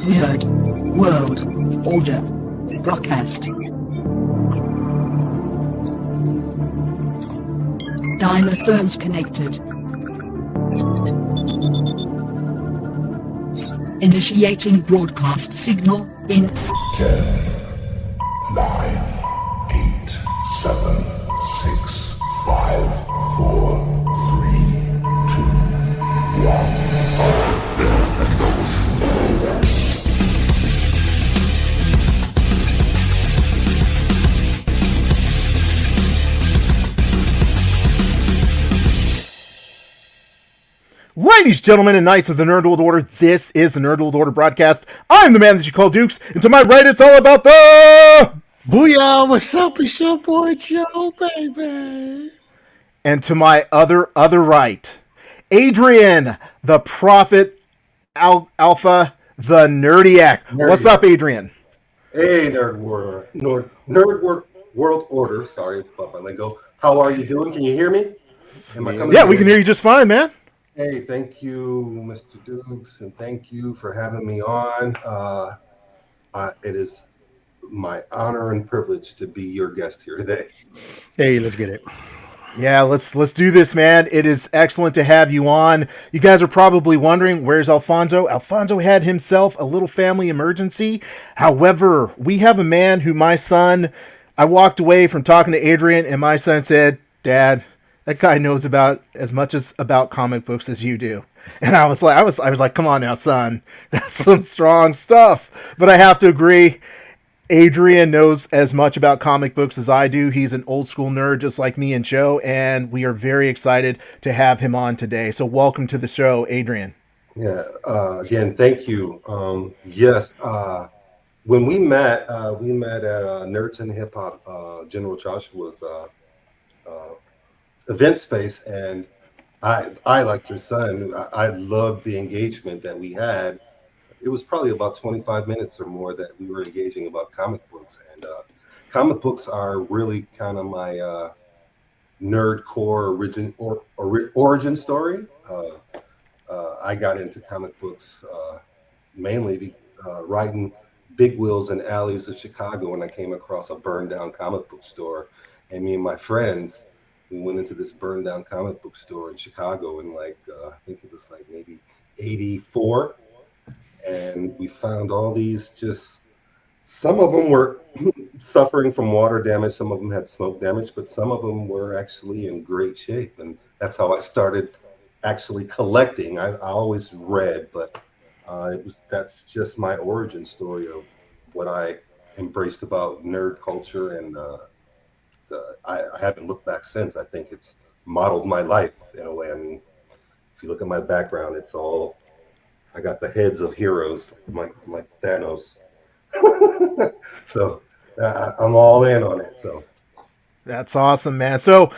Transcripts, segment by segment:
Nerd World Order broadcast. Dynaphones connected. Initiating broadcast signal in 10, 9, 8, 7, 6, 5, 4, 3, 2, 1. Ladies, gentlemen, and knights of the Nerd World Order, this is the Nerd World Order broadcast. I'm the man that you call Dukes, and to my right, it's all about the... Booyah, what's up? It's your boy Joe, baby. And to my other right, Adrian, the Prophet Alpha the Nerdiac. What's up, Adrian? Hey, World Order. Sorry about my lingo. How are you doing? Can you hear me? Yeah, we can hear you just fine, man. Hey, thank you, Mr. Dukes, and thank you for having me on. It is my honor and privilege to be your guest here today. Hey, let's get it. Yeah, let's do this, man. It is excellent to have you on. You guys are probably wondering, where's Alfonso? Alfonso had himself a little family emergency. However, we have a man who I walked away from talking to Adrian, and my son said, Dad, that guy knows about as much about comic books as you do. And I was like, come on now, son. That's some strong stuff. But I have to agree, Adrian knows as much about comic books as I do. He's an old school nerd just like me and Joe, and we are very excited to have him on today. So welcome to the show, Adrian. Yeah, again, thank you. Yes, when we met at Nerds and Hip Hop, General Joshua's event space, and I like your son, I loved the engagement that we had. It was probably about 25 minutes or more that we were engaging about comic books, and comic books are really kind of my nerd core origin story. I got into comic books mainly riding big wheels in alleys of Chicago when I came across a burned down comic book store, and me and my friends, we went into this burned down comic book store in Chicago in I think it was maybe 84. And we found all these some of them were suffering from water damage. Some of them had smoke damage, but some of them were actually in great shape. And that's how I started actually collecting. I always read, but that's just my origin story of what I embraced about nerd culture, and I haven't looked back since. I think it's modeled my life in a way. I mean, if you look at my background, it's all, I got the heads of heroes like Thanos. So I'm all in on it. So that's awesome, man. So,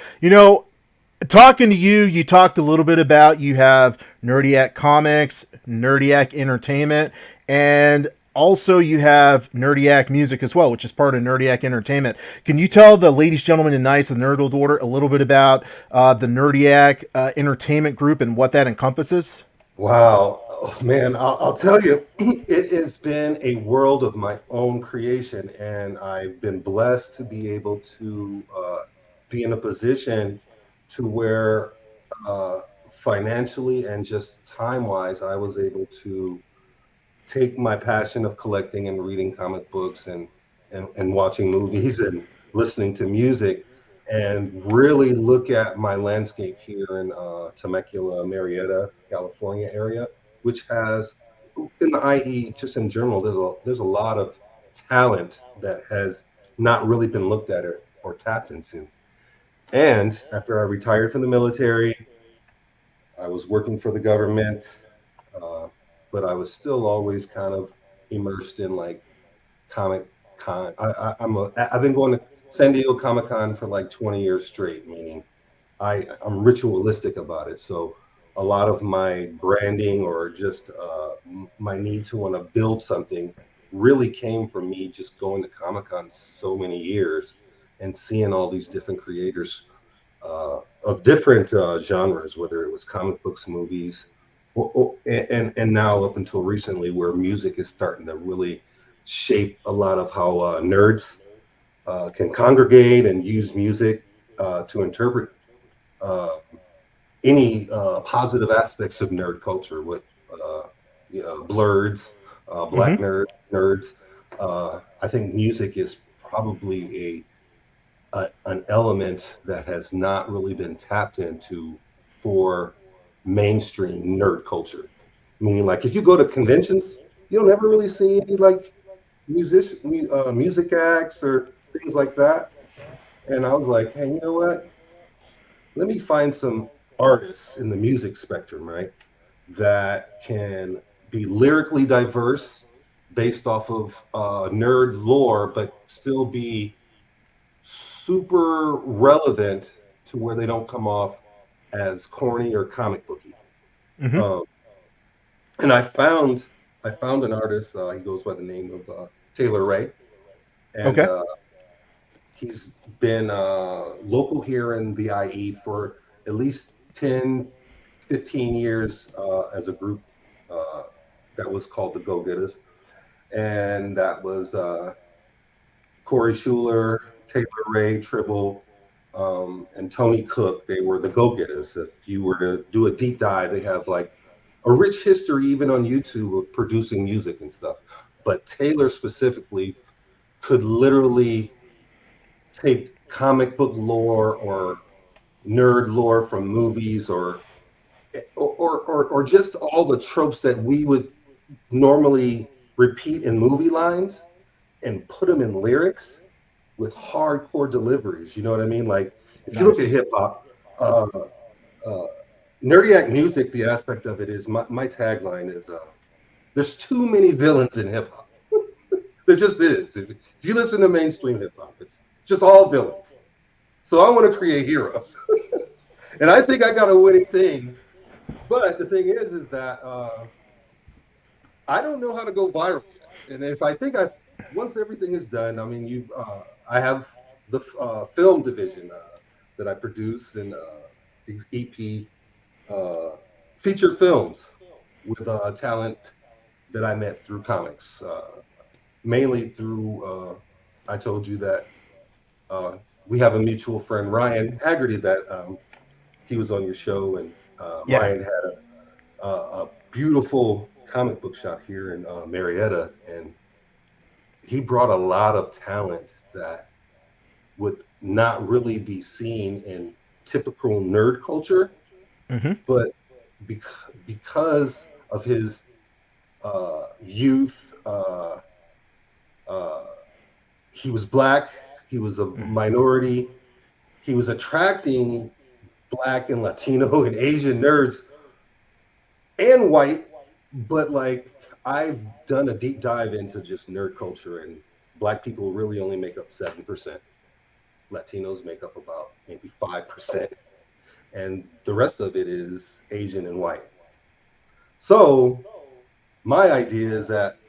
talking to you, you talked a little bit about, you have Nerdiac Comics, Nerdiac Entertainment, and also you have Nerdiac Music as well, which is part of Nerdiac Entertainment. Can you tell the ladies, gentlemen, and knights of the Nerd World Order a little bit about the Nerdiac Entertainment Group and what that encompasses? Wow, oh, man, I'll tell you, it has been a world of my own creation, and I've been blessed to be able to be in a position to where financially and just time-wise, I was able to take my passion of collecting and reading comic books and watching movies and listening to music, and really look at my landscape here in Temecula, Marietta, California area, which has, in the IE, just in general, there's a lot of talent that has not really been looked at or tapped into. And after I retired from the military, I was working for the government, but I was still always kind of immersed in Comic Con. I've been going to San Diego Comic Con for 20 years straight, meaning I'm ritualistic about it. So a lot of my branding or just my need to want to build something really came from me just going to Comic Con so many years and seeing all these different creators of different genres, whether it was comic books, movies, and now up until recently, where music is starting to really shape a lot of how nerds can congregate and use music to interpret uh, any positive aspects of nerd culture with blurs, black Hmm. nerds. I think music is probably an element that has not really been tapped into for mainstream nerd culture. Meaning, like if you go to conventions, you don't ever really see any like music acts or things like that. And I was like, hey, you know what? Let me find some artists in the music spectrum, right? That can be lyrically diverse based off of nerd lore, but still be super relevant to where they don't come off as corny or comic booky. Hmm. Um, and I found an artist. He goes by the name of Taylor Ray, and Okay. he's been local here in the IE for at least 10, 15 years as a group uh, that was called the Go Getters. And that was Corey Schuler, Taylor Ray, Tribble, and Tony Cook. They were the Go Getters. If you were to do a deep dive, they have like a rich history, even on YouTube, of producing music and stuff. But Taylor specifically could literally take comic book lore or nerd lore from movies or just all the tropes that we would normally repeat in movie lines and put them in lyrics with hardcore deliveries. You know what I mean? Like if you look at Nice. hip hop, uh, uh, Nerdiac music, the aspect of it is my tagline is there's too many villains in hip hop. There just is. If you listen to mainstream hip hop, it's just all villains. So I want to create heroes. And I think I got a winning thing. But the thing is that I don't know how to go viral yet. And if I think I once everything is done, I mean, I have the film division that I produce and EP uh, featured films with talent that I met through comics, mainly through. I told you that we have a mutual friend, Ryan Haggerty, that he was on your show, and Yeah. Ryan had a beautiful comic book shop here in Marietta, and he brought a lot of talent that would not really be seen in typical nerd culture, Hmm. but because of his youth, uh, he was black, he was a minority, he was attracting black and Latino and Asian nerds and white, but like I've done a deep dive into just nerd culture, and black people really only make up 7%. Latinos make up about maybe 5%, and the rest of it is Asian and white. So my idea is that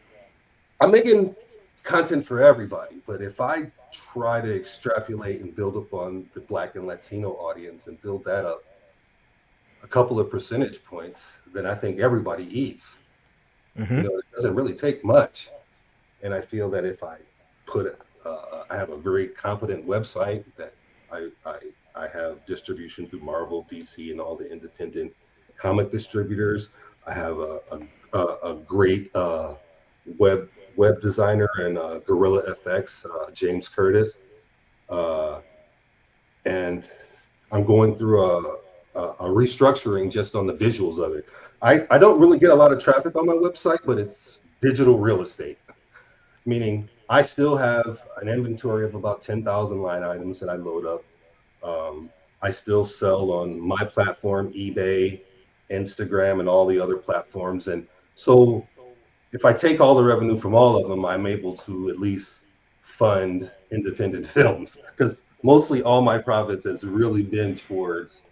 I'm making content for everybody, but if I try to extrapolate and build upon the black and Latino audience and build that up a couple of percentage points, then I think everybody eats. You Hmm. know, it doesn't really take much. And I feel that if I put it, I have a very competent website that I have distribution through Marvel, DC, and all the independent comic distributors. I have a great web web designer and Gorilla FX, James Curtis, uh, and I'm going through a restructuring just on the visuals of it. I don't really get a lot of traffic on my website, but it's digital real estate, meaning I still have an inventory of about 10,000 line items that I load up. I still sell on my platform, eBay, Instagram, and all the other platforms. And so if I take all the revenue from all of them, I'm able to at least fund independent films because mostly all my profits has really been towards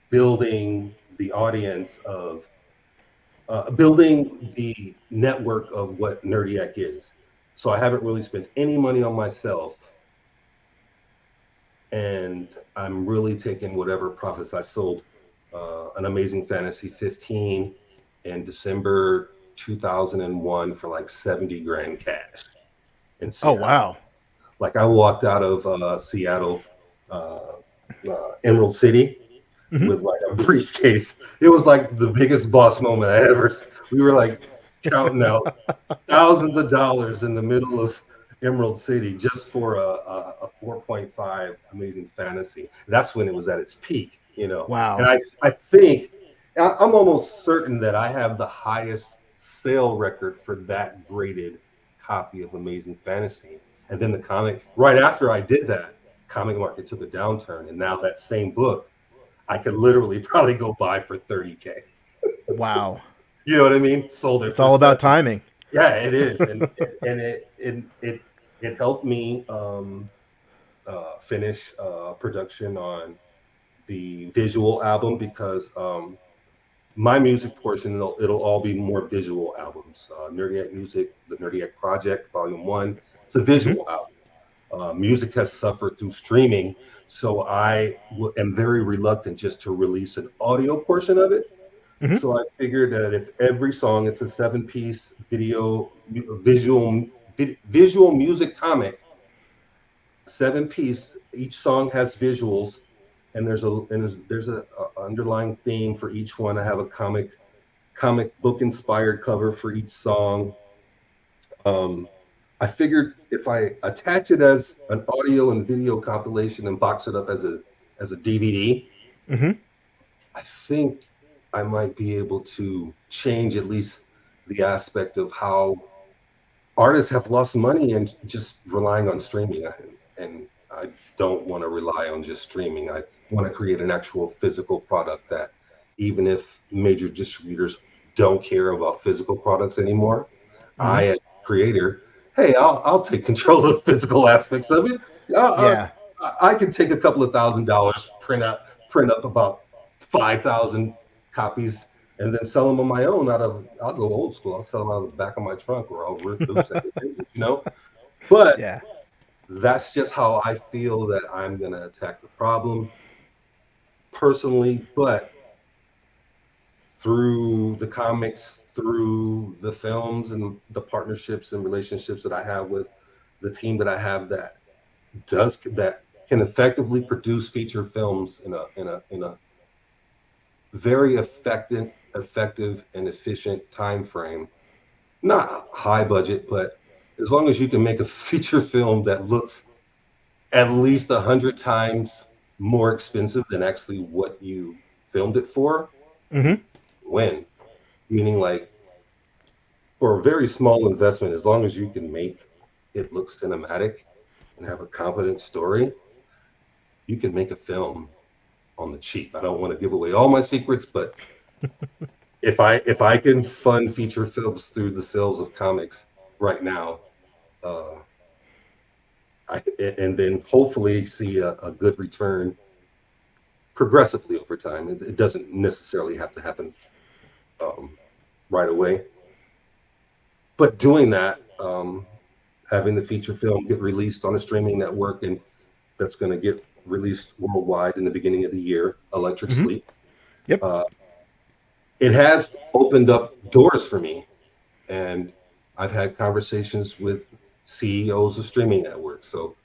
building the audience of building the network of what Nerdiac is. So I haven't really spent any money on myself, and I'm really taking whatever profits I sold. An Amazing Fantasy 15. in December 2001 for like 70 grand cash in Oh Seattle. wow. Like I walked out of Seattle, uh, Emerald City, Hmm. with like a briefcase. It was like the biggest boss moment I ever. We were like counting out thousands of dollars in the middle of Emerald City just for a 4.5 Amazing Fantasy. That's when it was at its peak, you know. And Wow. I think I'm almost certain that I have the highest sale record for that graded copy of Amazing Fantasy. And then the comic, right after I did that, comic market took a downturn, and now that same book I could literally probably go buy for 30K. Wow. You know what I mean? Sold it It's for all about 7. timing. Yeah, it is, and it helped me finish production on the visual album because my music portion it'll all be more visual albums. Nerdiac Music, the Nerdiac Project, Volume One. It's a Hmm. visual album. Music has suffered through streaming, so am very reluctant just to release an audio portion of it. Hmm. So I figured that if every song, it's a 7-piece visual music comic, 7-piece. Each song has visuals, and there's a underlying theme for each one. I have a comic book inspired cover for each song. Um, I figured if I attach it as an audio and video compilation and box it up as a DVD, Hmm. I think I might be able to change at least the aspect of how artists have lost money and just relying on streaming. And I don't want to rely on just streaming. I want to create an actual physical product that even if major distributors don't care about physical products anymore, Hmm. I, as a creator, hey, I'll take control of the physical aspects of it. Yeah. I can take a couple of $1,000, print up about 5,000 copies, and then sell them on my own. I'll go old school. I'll sell them out of the back of my trunk, or I'll rip through second pages, you know. But Yeah. that's just how I feel that I'm gonna attack the problem personally. But through the comics, through the films, and the partnerships and relationships that I have with the team that I have that can effectively produce feature films in a very effective and efficient time frame. Not high budget, but as long as you can make a feature film that looks at least 100 times more expensive than actually what you filmed it for, Hmm. win. Meaning, like, for a very small investment, as long as you can make it look cinematic and have a competent story, you can make a film on the cheap. I don't want to give away all my secrets, but if I can fund feature films through the sales of comics right now, uh, and then hopefully see a good return progressively over time. It doesn't necessarily have to happen um, right away, but doing that, having the feature film get released on a streaming network, and that's going to get released worldwide in the beginning of the year, Electric Hmm. Sleep. Yep. Uh, it has opened up doors for me, and I've had conversations with CEOs of streaming networks. So,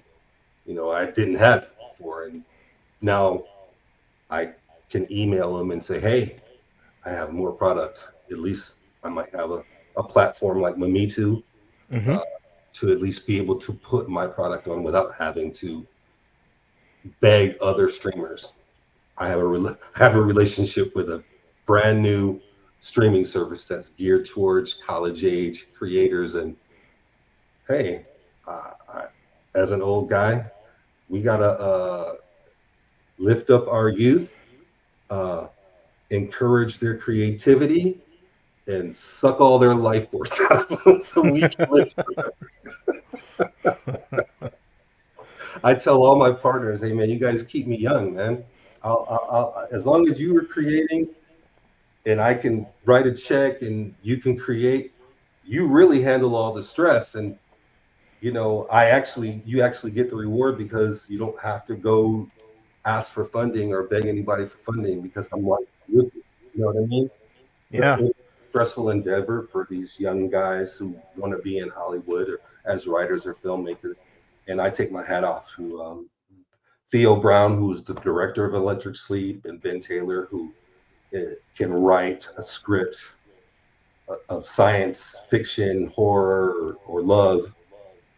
I didn't have it before, and now I can email them and say, hey, I have more product. At least I might have a platform like Mamitu, Hmm. uh, to at least be able to put my product on without having to beg other streamers. I have a relationship with a brand new streaming service that's geared towards college age creators. And hey, as an old guy, we gotta lift up our youth, uh, encourage their creativity, and suck all their life force out of them so we can live. I tell all my partners, hey man, you guys keep me young, man. As long as you are creating and I can write a check and you can create, you really handle all the stress. And you actually get the reward because you don't have to go ask for funding or beg anybody for funding because I'm like with you. You know what I mean? Yeah. stressful endeavor for these young guys who want to be in Hollywood or as writers or filmmakers. And I take my hat off to Theo Brown, who's the director of Electric Sleep, and Ben Taylor, who can write a script of science fiction, horror, or love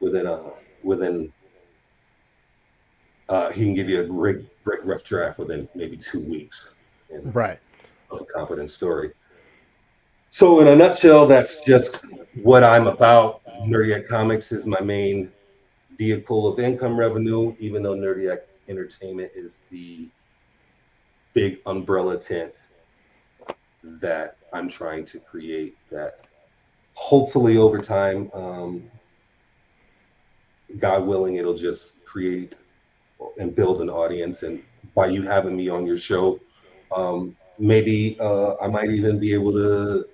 within he can give you a great rough draft within maybe 2 weeks and Right. of a competent story. So in a nutshell, that's just what I'm about. Nerdiac Comics is my main vehicle of income revenue, even though Nerdiac Entertainment is the big umbrella tent that I'm trying to create that hopefully over time, God willing, it'll just create and build an audience. And by you having me on your show, maybe I might even be able to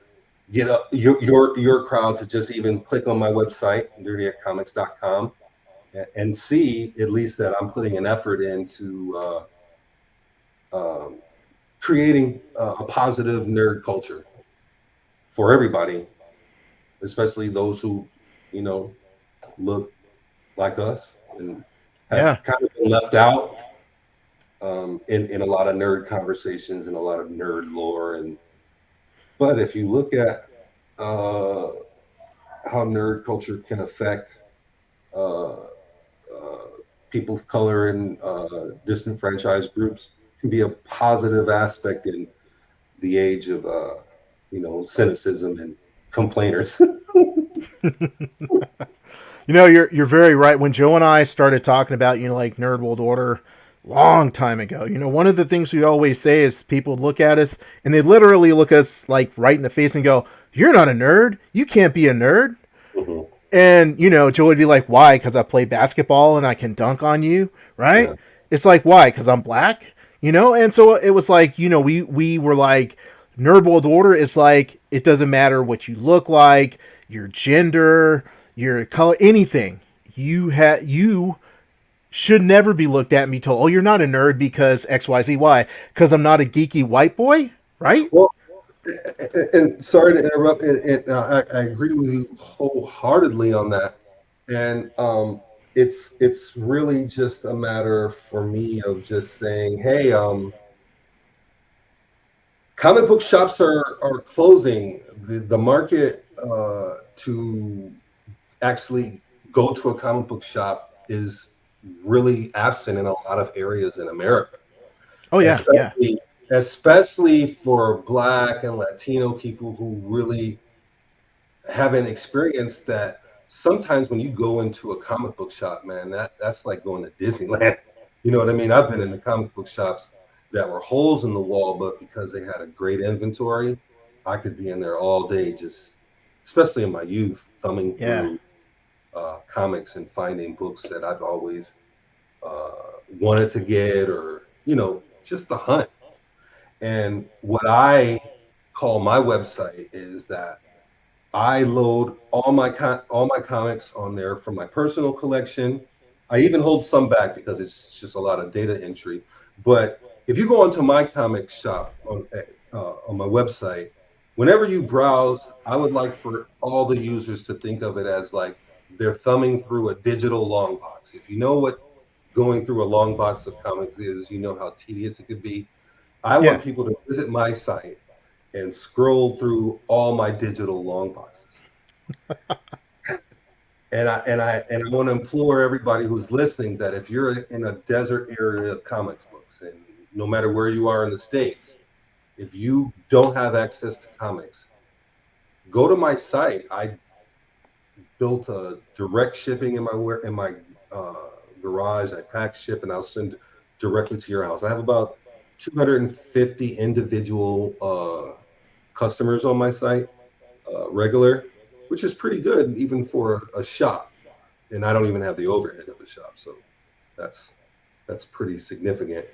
get up your crowd to just even click on my website, nerdiaccomics.com, and see at least that I'm putting an effort into creating a positive nerd culture for everybody, especially those who, you know, look like us and have Yeah. kind of been left out in a lot of nerd conversations and a lot of nerd lore. And but if you look at how nerd culture can affect uh, people of color and disenfranchised groups, can be a positive aspect in the age of cynicism and complainers. You know, you're very right. When Joe and I started talking about, like Nerd World Order long time ago, one of the things we always say is people look at us and they literally look us like right in the face and go, "You're not a nerd. You can't be a nerd." Mhm. And, Joe would be like, "Why? Because I play basketball and I can dunk on you, right?" Yeah. It's like, "Why? Because I'm black?" And so it was like, we were like, Nerd World Order is like, it doesn't matter what you look like, your gender, your color, anything. You should never be looked at and be told, "Oh, you're not a nerd because X, Y, Z, Y," because I'm not a geeky white boy, right? Well, and sorry to interrupt, I agree with you wholeheartedly on that. And it's really just a matter for me of just saying, hey, comic book shops are closing. The market to actually go to a comic book shop is really absent in a lot of areas in America, Oh yeah, yeah, especially especially for Black and Latino people who really haven't experienced that. Sometimes when you go into a comic book shop, man, that's like going to Disneyland. You know what I mean? I've been in the comic book shops that were holes in the wall, but because they had a great inventory, I could be in there all day, just especially in my youth, thumbing yeah. through comics and finding books that I've always uh, wanted to get, or just the hunt. And what I call my website is that I load all my comics on there from my personal collection. I even hold some back because it's just a lot of data entry. But if you go onto my comic shop on my website, whenever you browse, I would like for all the users to think of it as like they're thumbing through a digital long box. If you know what going through a long box of comics is, you know how tedious it could be. I Yeah. want people to visit my site and scroll through all my digital long boxes. And I want to implore everybody who's listening that if you're in a desert area of comics books, and no matter where you are in the States, if you don't have access to comics, go to my site. I built a direct shipping in my uh, garage. I pack ship and I'll send directly to your house. I have about 250 individual customers on my site, regular, which is pretty good even for a shop. And I don't even have the overhead of a shop, so that's that's pretty significant.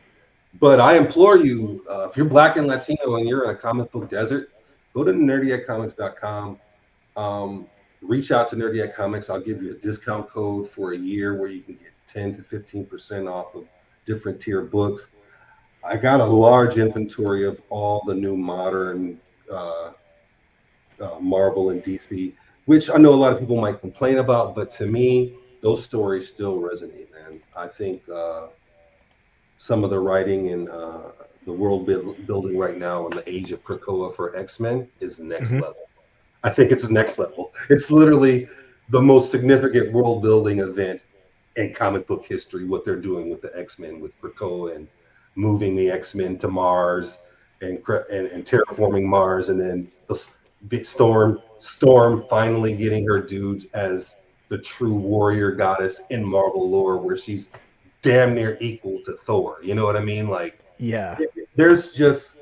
But I implore you, if you're Black and Latino and you're in a comic book desert, go to nerdycomics.com. Reach out to Nerdiac Comics. I'll give you a discount code for a year where you can get 10 to 15% off of different tier books. I got a large inventory of all the new modern uh, Marvel and DC, which I know a lot of people might complain about, but to me, those stories still resonate, man. I think some of the writing and the building right now in the age of Krakoa for X-Men is next Hmm. level. I think it's next level. It's literally the most significant world building event in comic book history. What they're doing with the X-Men, with Krakoa and moving the X-Men to Mars and terraforming Mars, and then Storm finally getting her due as the true warrior goddess in Marvel lore, where she's damn near equal to Thor. You know what I mean? Like, Yeah. there's just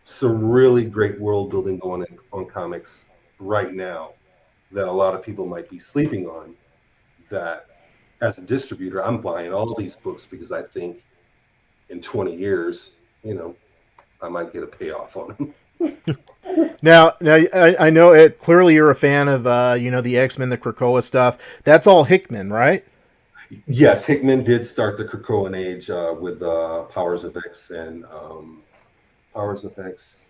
some really great world building going on comics right now that a lot of people might be sleeping on. That as a distributor, I'm buying all these books because I think in 20 years, I might get a payoff on them. Now I know it. Clearly, you're a fan of the X-Men, the Krakoa stuff. That's all Hickman, right? Yes, Hickman did start the Krakoan age with Powers of X and Powers of X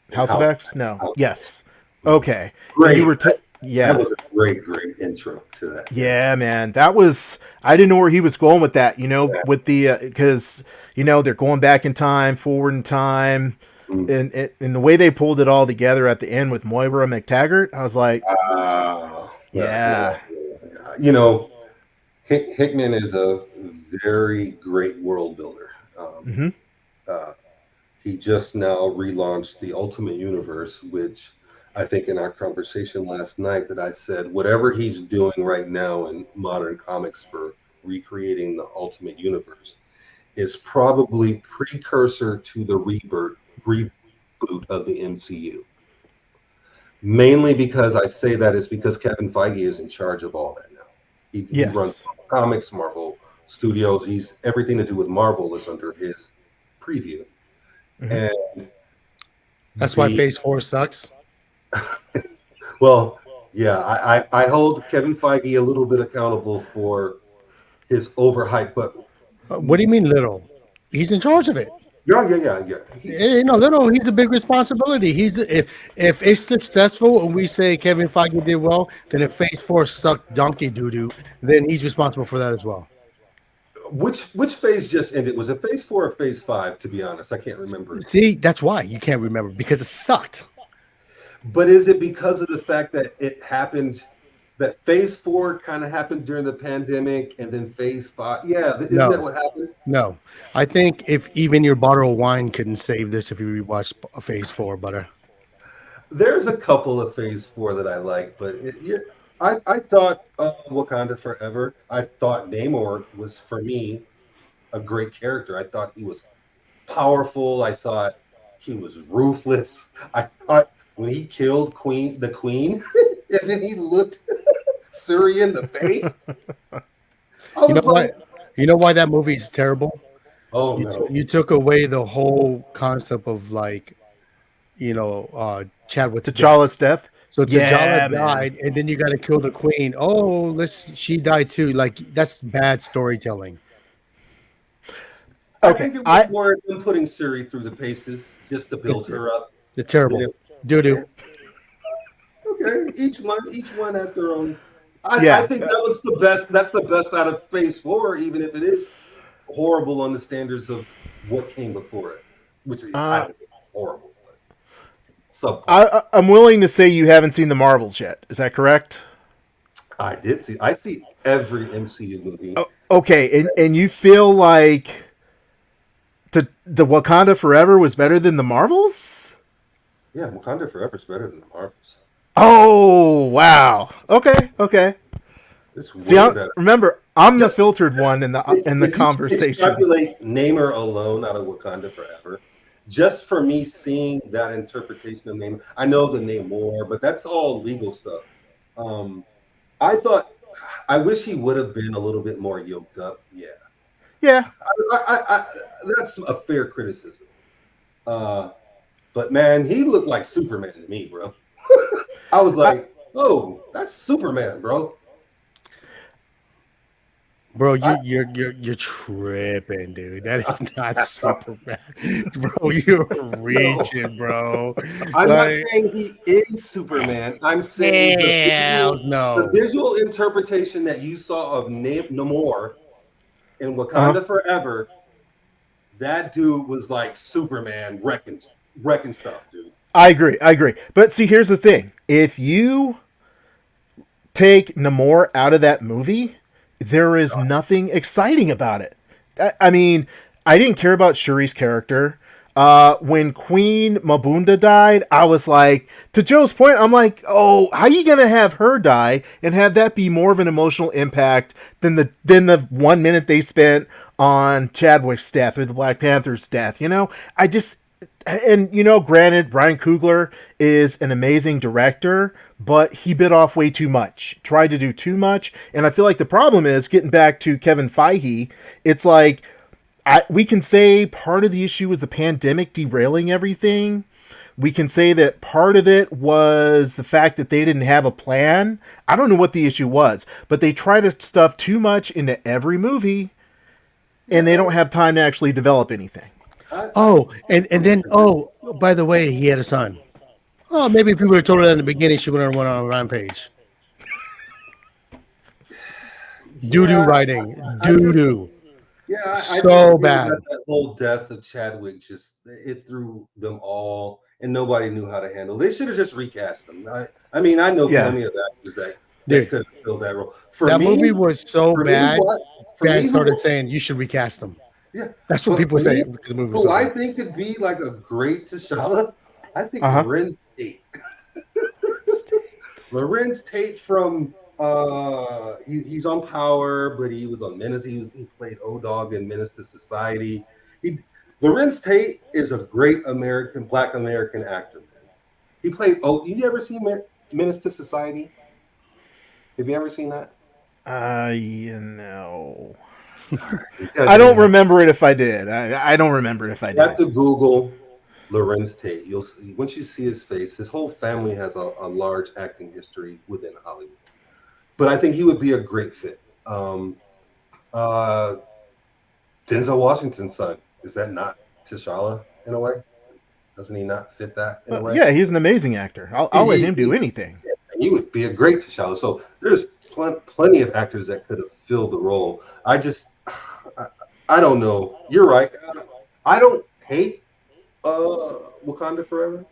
and House of House of X? X. No. House of X. Yes. Mhm. Okay. And you Great. were That yeah. was a great intro to that. Yeah. Yeah, man. That was I didn't know where he was going with that, Yeah. with the cuz they're going back in time, forward in time, Mm. and the way they pulled it all together at the end with Moira McTaggart, I was like, Yeah. yeah. You know, Hickman is a very great world builder. Mhm. Uh, he just now relaunched the Ultimate Universe, which I think in our conversation last night that I said whatever he's doing right now in modern comics for recreating the Ultimate Universe is probably precursor to the reboot of the MCU. Mainly because I say that is because Kevin Feige is in charge of all that now. He runs Yes. comics, Marvel Studios. He's everything to do with Marvel is under his preview. Mhm. And That's why the Phase 4 sucks. well, yeah, I hold Kevin Feige a little bit accountable for his overhype, but What do you mean little? He's in charge of it. yeah. Little. He's a big responsibility. If it's successful and we say Kevin Feige did well, then if Phase 4 sucked donkey doo doo, then he's responsible for that as well. Which phase just ended? Was it phase 4 or phase 5? To be honest, I can't remember. See, that's why you can't remember because it sucked. But is it because of the fact that it happened? That phase 4 kind of happened during the pandemic, and then phase 5. Yeah, isn't that No, what happened? no. I think if even your bottle of wine couldn't save this if you rewatch Phase 4, butter. There's a couple of phase 4 that I like, but I thought Wakanda Forever. I thought Namor was for me a great character. I thought he was powerful. I thought he was ruthless. I thought when he killed the Queen, and then he looked Suri in the face, I You know was what? like, You know why that movie is terrible? oh no. You took away the whole concept of Chadwick's death. T'Challa's death. So T'Challa Yeah, man. died, and then you got to kill the queen. Oh, she died too. Like that's bad storytelling. I Okay. think it was I more them putting Suri through the paces just to build It's her up. Then terrible. Doo yeah, doo. okay, each one has their own. I yeah. think that was the best. That's the best out of phase 4, even if it is horrible on the standards of what came before it, which I Uh don't think is horrible, but subpar. I'm willing to say you haven't seen the Marvels yet. Is that correct? I see every MCU movie. Okay, and you feel like the Wakanda Forever was better than the Marvels? Yeah, Wakanda Forever is better than the Marvels. Oh, wow. Okay. It's See, way better. remember, I'm the Just filtered one in the if you conversation. extrapolate Namor alone out of Wakanda Forever, just for me seeing that interpretation of Namor, I know the Namor, but that's all legal stuff. Um, I thought, I wish he would have been a little bit more yoked up. Yeah, Yeah. that's a fair criticism. Uh, but man, he looked like Superman to me, bro. I was I, like, oh, that's Superman, bro. Bro, you're tripping, dude. That is not Superman, bro. You're No, reaching, bro. I'm not Like, saying he is Superman. I'm saying hell the no. visual interpretation that you saw of Namor in Uh-huh. Wakanda Forever, that dude was like Superman wrecking stuff, dude. I agree. I agree. But see, here's the thing: if you take Namor out of that movie, there is nothing exciting about it. I mean, I didn't care about Shuri's character. When Queen Mabunda died, I was like, to Joe's point, I'm like, oh, how you gonna have her die and have that be more of an emotional impact than the 1 minute they spent on Chadwick's death or the Black Panther's death? I just and granted, Brian Coogler is an amazing director, but he bit off way too much, tried to do too much, and I feel like the problem is getting back to Kevin Feige. It's like we can say part of the issue was the pandemic derailing everything. We can say that part of it was the fact that they didn't have a plan. I don't know what the issue was, but they try to stuff too much into every movie, and they don't have time to actually develop anything. Oh, and then by the way, he had a son. Oh, maybe if you would have told her that in the beginning, she would have went on a rampage. Doo doo Yeah, writing, I doo just doo, yeah, I just so feel bad. that that whole death of Chadwick just it threw them all, and nobody knew how to handle. They should have just recast him. I mean, I know Yeah. plenty of actors that Dude, could have filled that role. that movie was so For me, bad. what for me, Fans started who saying you should recast him. yeah, That's what but people for say me, because the movie was who so I good. think could be like a great T'Challa, I think Uh huh. Lorenz Tate. Lorenz Tate from he's on Power, but he was on Menace. He played O-Dog in Menace to Society. He Lorenz Tate is a great Black American actor, man. He played you ever seen Menace to Society? Have you ever seen that? You know. You guys I are don't gonna remember it if I did. I don't remember it if I have did. to Google Lorenz Tate. You'll see once you see his face, his whole family has a large acting history within Hollywood. But I think he would be a great fit. Uh, Denzel Washington's son, is that not T'Challa in a way? Doesn't he not fit that in a way? Yeah, he's an amazing actor. I'll let him do He, anything. he would be a great T'Challa. So there's plenty of actors that could have filled the role. I, I don't know. You're right. I don't hate Wakanda Forever.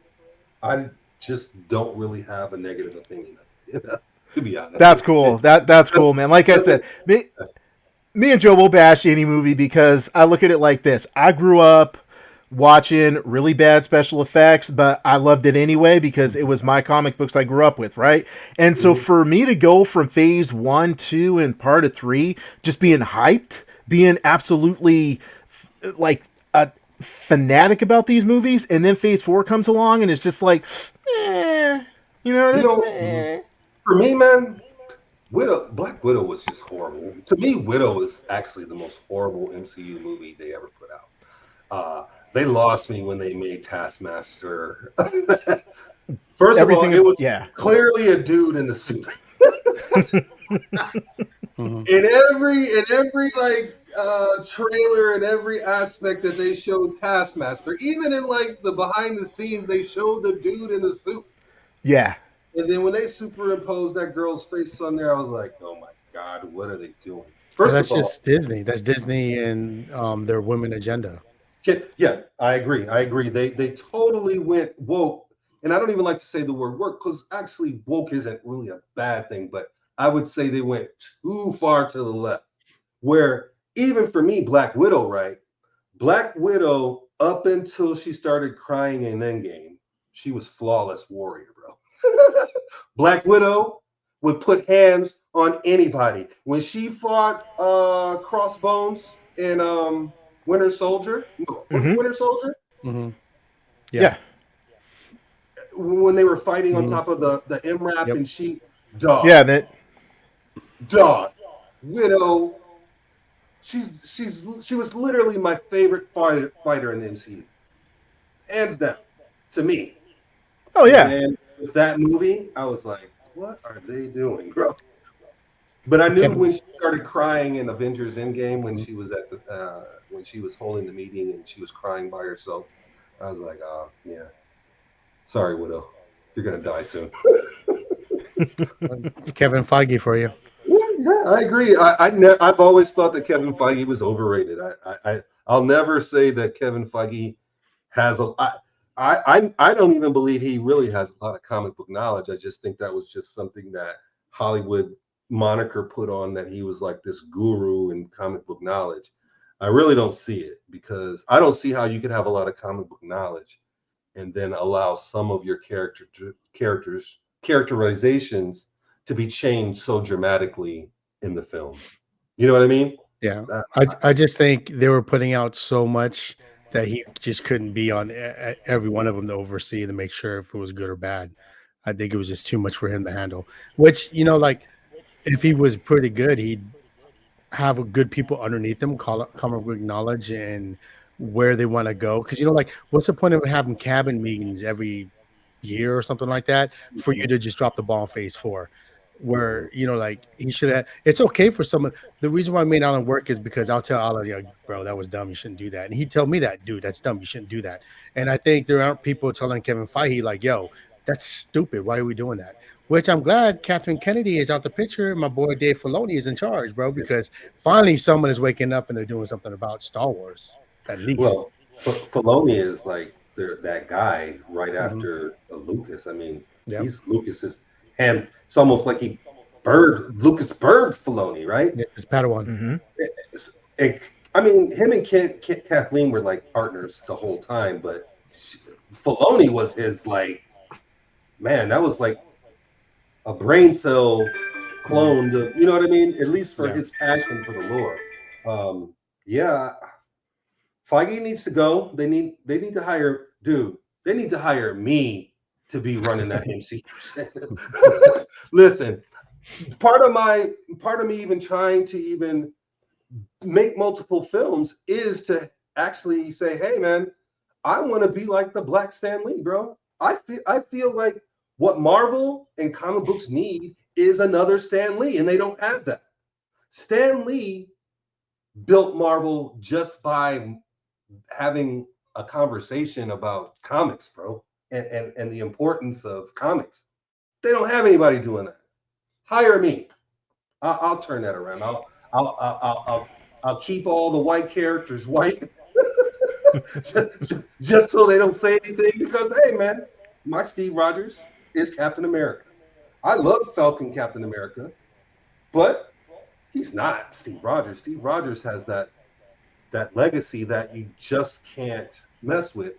I just don't really have a negative opinion of it, to be honest. That's cool. That's Just cool, man. Like I said, doesn't. me and Joe will bash any movie because I look at it like this. I grew up watching really bad special effects, but I loved it anyway because it was my comic books I grew up with, right? And so Mhm. for me to go from phase 1, 2, and part of 3 just being hyped, being absolutely like a fanatic about these movies, and then phase 4 comes along and it's just like, eh, You know, eh. for me, man, Black Widow was just horrible. To me, Widow is actually the most horrible MCU movie they ever put out. They lost me when they made Taskmaster. First of all, Everything, it was yeah. clearly a dude in the suit. Mhm. In every like trailer and every aspect that they showed Taskmaster, even in like the behind the scenes, they showed the dude in the suit. Yeah. And then when they superimposed that girl's face on there, I was like, oh my God, what are they doing? Well, First that's of all, just Disney. That's Disney and their women agenda. yeah, I agree. I agree. They totally went woke. And I don't even like to say the word woke because actually woke isn't really a bad thing, but I would say they went too far to the left. Where even for me, Black Widow, right? Black Widow, up until she started crying in Endgame, she was flawless warrior, bro. Black Widow would put hands on anybody. When she fought Crossbones in Winter Soldier, no, was it Mm-hmm. Winter Soldier? Hmm. Yeah. Yeah. When they were fighting on Hmm. top of the MRAP Yep. and dog, Yeah. That. dog, Widow. She was literally my favorite fighter in the MCU, hands down, to me. Oh And yeah. then with that movie, I was like, what are they doing, bro? But I knew Kevin, when she started crying in Avengers Endgame when she was at the when she was holding the meeting and she was crying by herself. I was like, oh yeah, sorry, Widow, you're gonna die soon. Kevin Feige for you. Yeah, I agree. I've always thought that Kevin Feige was overrated. I'll never say that Kevin Feige has a. I don't even believe he really has a lot of comic book knowledge. I just think that was just something that Hollywood moniker put on that he was like this guru in comic book knowledge. I really don't see it because I don't see how you could have a lot of comic book knowledge and then allow some of your characterizations to be changed so dramatically in the films. You know what I mean? Yeah, Uh, I just think they were putting out so much that he just couldn't be on every one of them to oversee to make sure if it was good or bad. I think it was just too much for him to handle. Which like if he was pretty good, he'd have a good people underneath them, call it comic book knowledge and where they want to go. Because like, what's the point of having cabin meetings every year or something like that for you to just drop the ball in phase four? Where like he should have. It's okay for someone. The reason why I made Alan work is because I'll tell Alan, like, bro, that was dumb. You shouldn't do that. And he'd tell me that, dude, that's dumb. You shouldn't do that. And I think there aren't people telling Kevin Feige like, yo, that's stupid. Why are we doing that? Which I'm glad Catherine Kennedy is out the picture. My boy Dave Filoni is in charge, bro, because finally someone is waking up and they're doing something about Star Wars, at least. well, Filoni is like that guy right Mm-hmm. after Lucas. I mean, Yep. he's Lucas's hand. It's almost like Lucas birthed Filoni, right? Yeah, it's Padawan. Hmm. And, I mean, him and Kathleen were like partners the whole time, but Filoni was his like man. That was like a brain cell clone. You know what I mean? At least for Yeah. his passion for the lore. Yeah, Feige needs to go. They need to hire dude. They need to hire me to be running that MCU. Listen, part of me even trying to even make multiple films is to actually say, hey man, I want to be like the Black Stan Lee, bro. I feel like what Marvel and comic books need is another Stan Lee, and they don't have that. Stan Lee built Marvel just by having a conversation about comics, bro, and the importance of comics. They don't have anybody doing that. Hire me. I'll turn that around. I'll keep all the white characters white just so they don't say anything because hey man, my Steve Rogers is Captain America. I love Falcon Captain America, but he's not Steve Rogers. Steve Rogers has that legacy that you just can't mess with.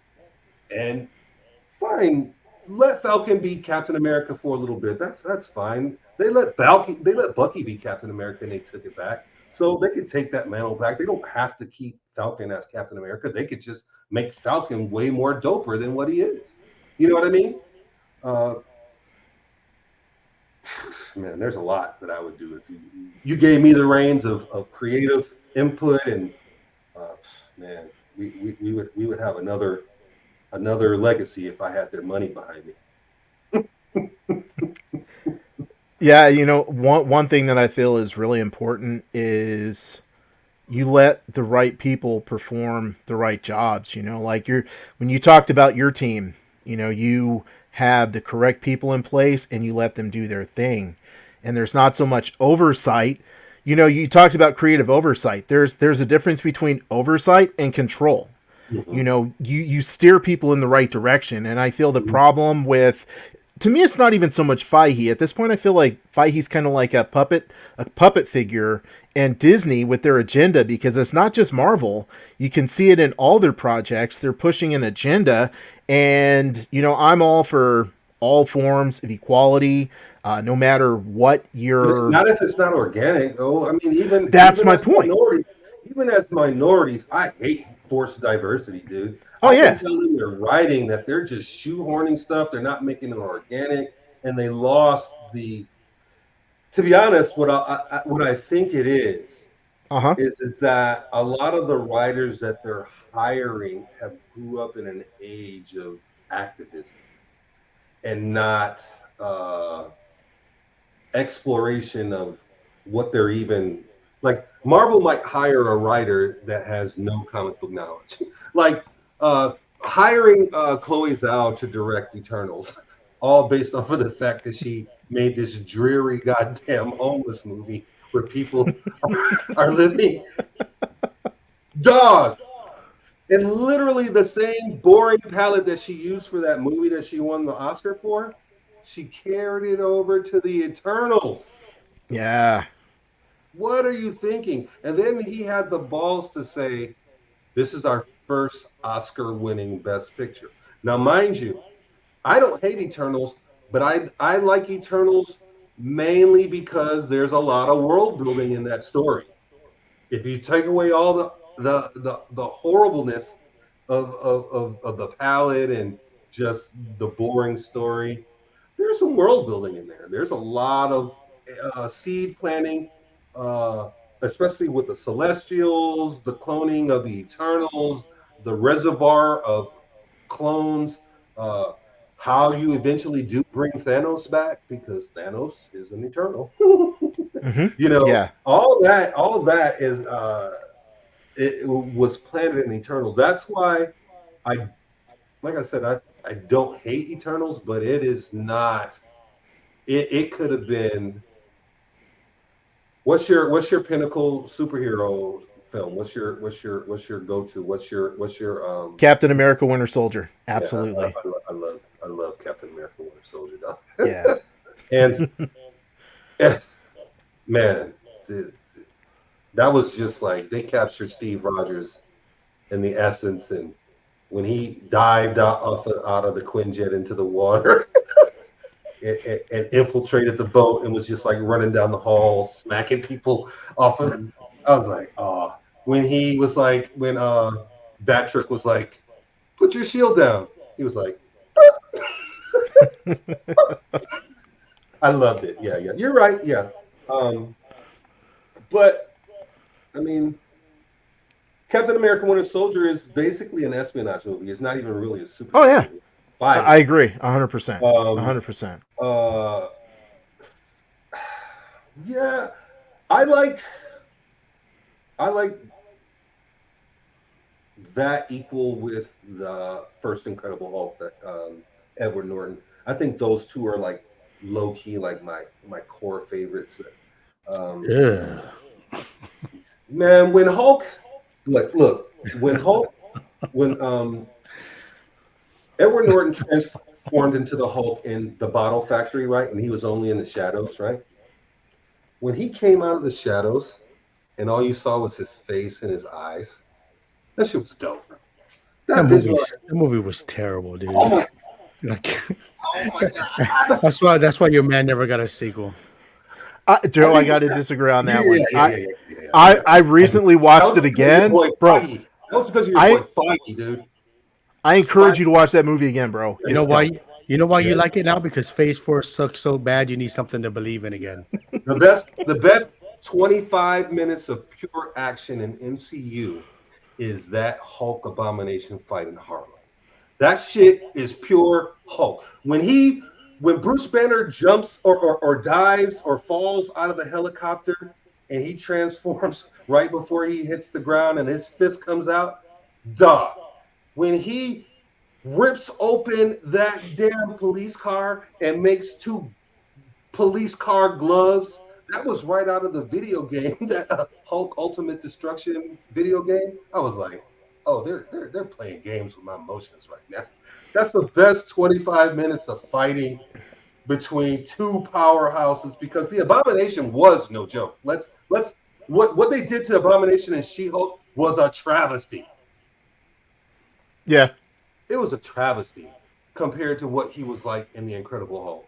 And fine, let Falcon be Captain America for a little bit. That's fine. They let Bucky be Captain America and they took it back. So they could take that mantle back. They don't have to keep Falcon as Captain America. They could just make Falcon way more doper than what he is. You know what I mean? Uh, man, there's a lot that I would do if you gave me the reins of creative input and uh, man, we would have another legacy if I had their money behind me. Yeah, one thing that I feel is really important is you let the right people perform the right jobs. Like when you talked about your team, you have the correct people in place and you let them do their thing, and there's not so much oversight. You talked about creative oversight. There's a difference between oversight and control. Mm-hmm. You steer people in the right direction, and I feel the problem with, to me, it's not even so much Feige at this point. I feel like Feige's kind of like a puppet figure, and Disney with their agenda, because it's not just Marvel. You can see it in all their projects. They're pushing an agenda, and I'm all for all forms of equality, no matter what your. Not if it's not organic, though. I mean, That's even my as point. minorities, I hate forced diversity, dude. Oh I can yeah. tell in their writing that they're just shoehorning stuff. They're not making it organic, and they lost the. To be honest, what I think it Uh huh. is that a lot of the writers that they're hiring have grew up in an age of activism and not exploration of what they're even like. Marvel might hire a writer that has no comic book knowledge, like hiring Chloe Zhao to direct Eternals, all based off of the fact that she made this dreary goddamn homeless movie where people are living. Dog. And literally the same boring palette that she used for that movie that she won the Oscar for, she carried it over to the Eternals. Yeah. What are you thinking? And then he had the balls to say, this is our first Oscar winning Best Picture. Now, mind you, I don't hate Eternals, but I like Eternals mainly because there's a lot of world building in that story. If you take away all the horribleness of the palette and just the boring story, there's some world building in there. There's a lot of seed planting, uh, especially with the Celestials, the cloning of the Eternals, the reservoir of clones, uh, how you eventually do bring Thanos back because Thanos is an Eternal. You know, Yeah. all of that is it was planted in Eternals. That's why I, like I said, I don't hate Eternals, but it is not. It could have been. What's your pinnacle superhero film? What's your go to? What's your Captain America Winter Soldier. yeah, Absolutely. I love Captain America Winter Soldier, dog. Yeah. And eh, man, that was just like they captured Steve Rogers in the essence, and when he dived out of the Quinjet into the water and infiltrated the boat and was just like running down the hall, smacking people off of. I was like, oh. When he was like, when Batrick was like, put your shield down. He was like, I loved it. Yeah, yeah. You're right. Yeah. Um, but I mean, Captain America: Winter Soldier is basically an espionage movie. It's not even really a Oh superhero yeah. movie. I Fighting. agree. 100%. Um, 100%. uh, yeah, I like I like that equal with the first Incredible Hulk that Edward Norton. I think those two are like low key, like my core favorites. Um, Yeah. man, when Hulk, look, when Edward Norton transformed into the Hulk in the Bottle Factory, right, and he was only in the shadows, right. When he came out of the shadows, and all you saw was his face and his eyes, that shit was dope. That That movie, visual, that movie was terrible, dude. oh Like, my god. that's why your man never got a sequel. Joe, I mean, got to disagree on yeah, that yeah, one. yeah, yeah, yeah, yeah, yeah. Yeah. I recently That watched was it because of your again, boy bro. Feige. That was because of your boy I Feige, dude. I encourage Feige. you to watch that movie again, bro. You know It's Yeah, why? dope. You know why yeah. you like it now? Because Phase Four sucks so bad. You need something to believe in again. The best 25 minutes of pure action in MCU is that Hulk Abomination fight in Harlem. That shit is pure Hulk. When Bruce Banner jumps or dives or falls out of the helicopter and he transforms right before he hits the ground and his fist comes out, duh. When he rips open that damn police car and makes two police car gloves. That was right out of the video game, that Hulk Ultimate Destruction video game. I was like, oh, they're playing games with my emotions right now. That's the best 25 minutes of fighting between two powerhouses because the Abomination was no joke. Let's what they did to Abomination and She-Hulk was a travesty. Yeah. It was a travesty compared to what he was like in the Incredible Hulk.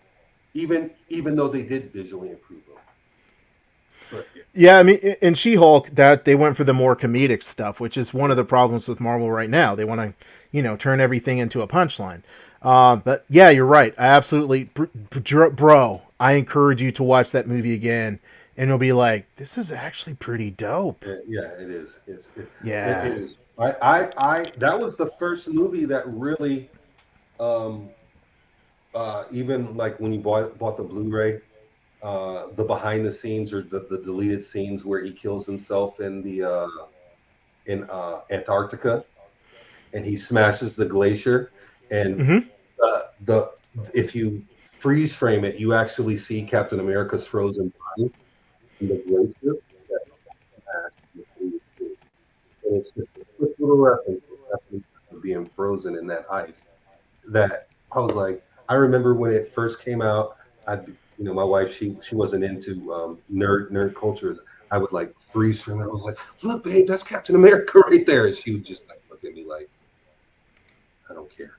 Even though they did visually improve him. But yeah. Yeah, I mean, in She-Hulk, that they went for the more comedic stuff, which is one of the problems with Marvel right now. They want to, turn everything into a punchline. But yeah, you're right. I absolutely, bro. I encourage you to watch that movie again, and you'll be like, "This is actually pretty dope." Yeah, it is. It Yeah. is. I that was the first movie that really, even like when you bought the Blu-ray, the behind the scenes or the deleted scenes where he kills himself in Antarctica and he smashes the glacier and Hmm. the if you freeze frame it, you actually see Captain America's frozen body in the glacier. That smashed. And it's just a quick little reference to Captain America being frozen in that ice. That I was like, I remember when it first came out. My wife, she wasn't into nerd cultures. I would like freeze frame. I was like, look, babe, that's Captain America right there, and she would just like look at me like, I don't care,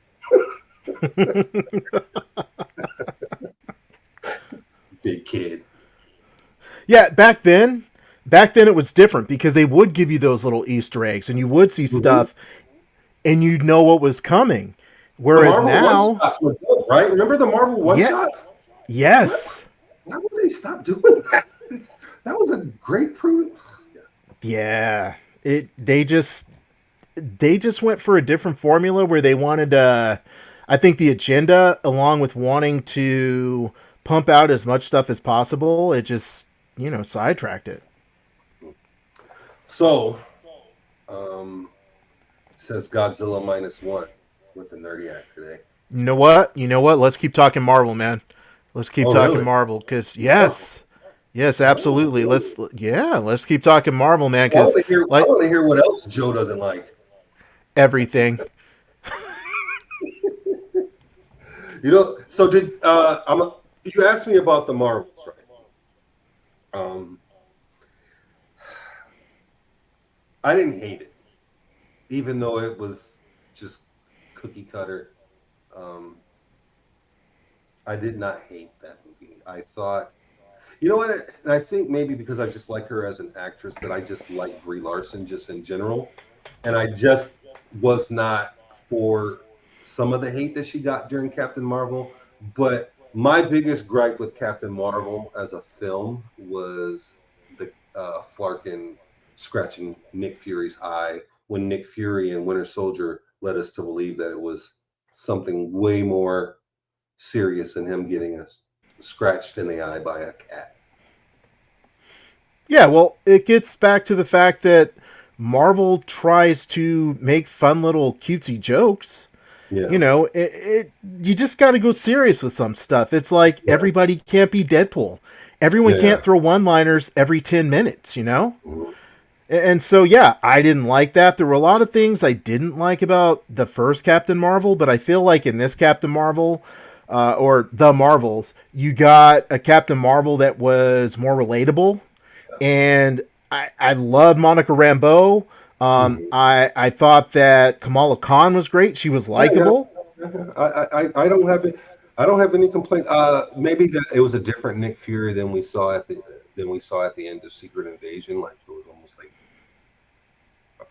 big kid. Yeah, back then it was different because they would give you those little Easter eggs and you would see Mhm. stuff and you'd know what was coming. The Whereas Marvel one now, shots were dope, right? Remember the Marvel one yeah, shots? yes, Why would they stop doing that? That was a great proof. yeah, they just went for a different formula where they wanted I think the agenda along with wanting to pump out as much stuff as possible, it just, sidetracked it. So, um, says Godzilla -1 with the Nerdiac today. You know what? You know what? Let's keep talking Marvel, man. Let's keep Oh, talking really? Marvel because Oh, yes, oh, absolutely. really? Let's keep talking Marvel, man. Well, I Because want to hear. I like want to hear what else Joe doesn't like. everything. So did you asked me about the Marvels, right? Um, I didn't hate it, even though it was just cookie cutter. Um, I did not hate that movie. I thought, you know what? And I think maybe because I just like her as an actress, that I just like Brie Larson just in general, and I just was not for some of the hate that she got during Captain Marvel. But my biggest gripe with Captain Marvel as a film was the Flarkin scratching Nick Fury's eye when Nick Fury and Winter Soldier led us to believe that it was something way more serious than him getting us scratched in the eye by a cat. Yeah, well, it gets back to the fact that Marvel tries to make fun little cutesy jokes. Yeah, You just got to go serious with some stuff. It's like yeah, everybody can't be Deadpool. Everyone yeah. can't throw one-liners every 10 minutes, you know? Mhm. And so, yeah, I didn't like that. There were a lot of things I didn't like about the first Captain Marvel, but I feel like in this Captain Marvel, or the Marvels, you got a Captain Marvel that was more relatable. And I love Monica Rambeau. Mhm. I thought that Kamala Khan was great. She was Yeah, yeah. likable. I don't have it. I don't have any complaints. Maybe that it was a different Nick Fury than we saw at the end of Secret Invasion. Like it was almost like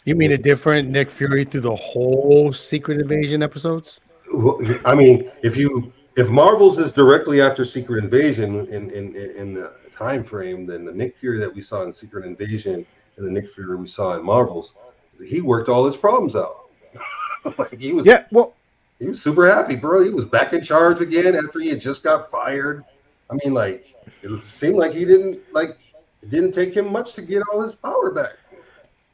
You mean Nick. a different Nick Fury through the whole Secret Invasion episodes? I mean, if Marvel's is directly after Secret Invasion in the time frame, then the Nick Fury that we saw in Secret Invasion and the Nick Fury we saw in Marvel's, he worked all his problems out. Like Yeah, well, he was super happy, bro. He was back in charge again after he had just got fired. I mean, like it seemed like it didn't take him much to get all his power back.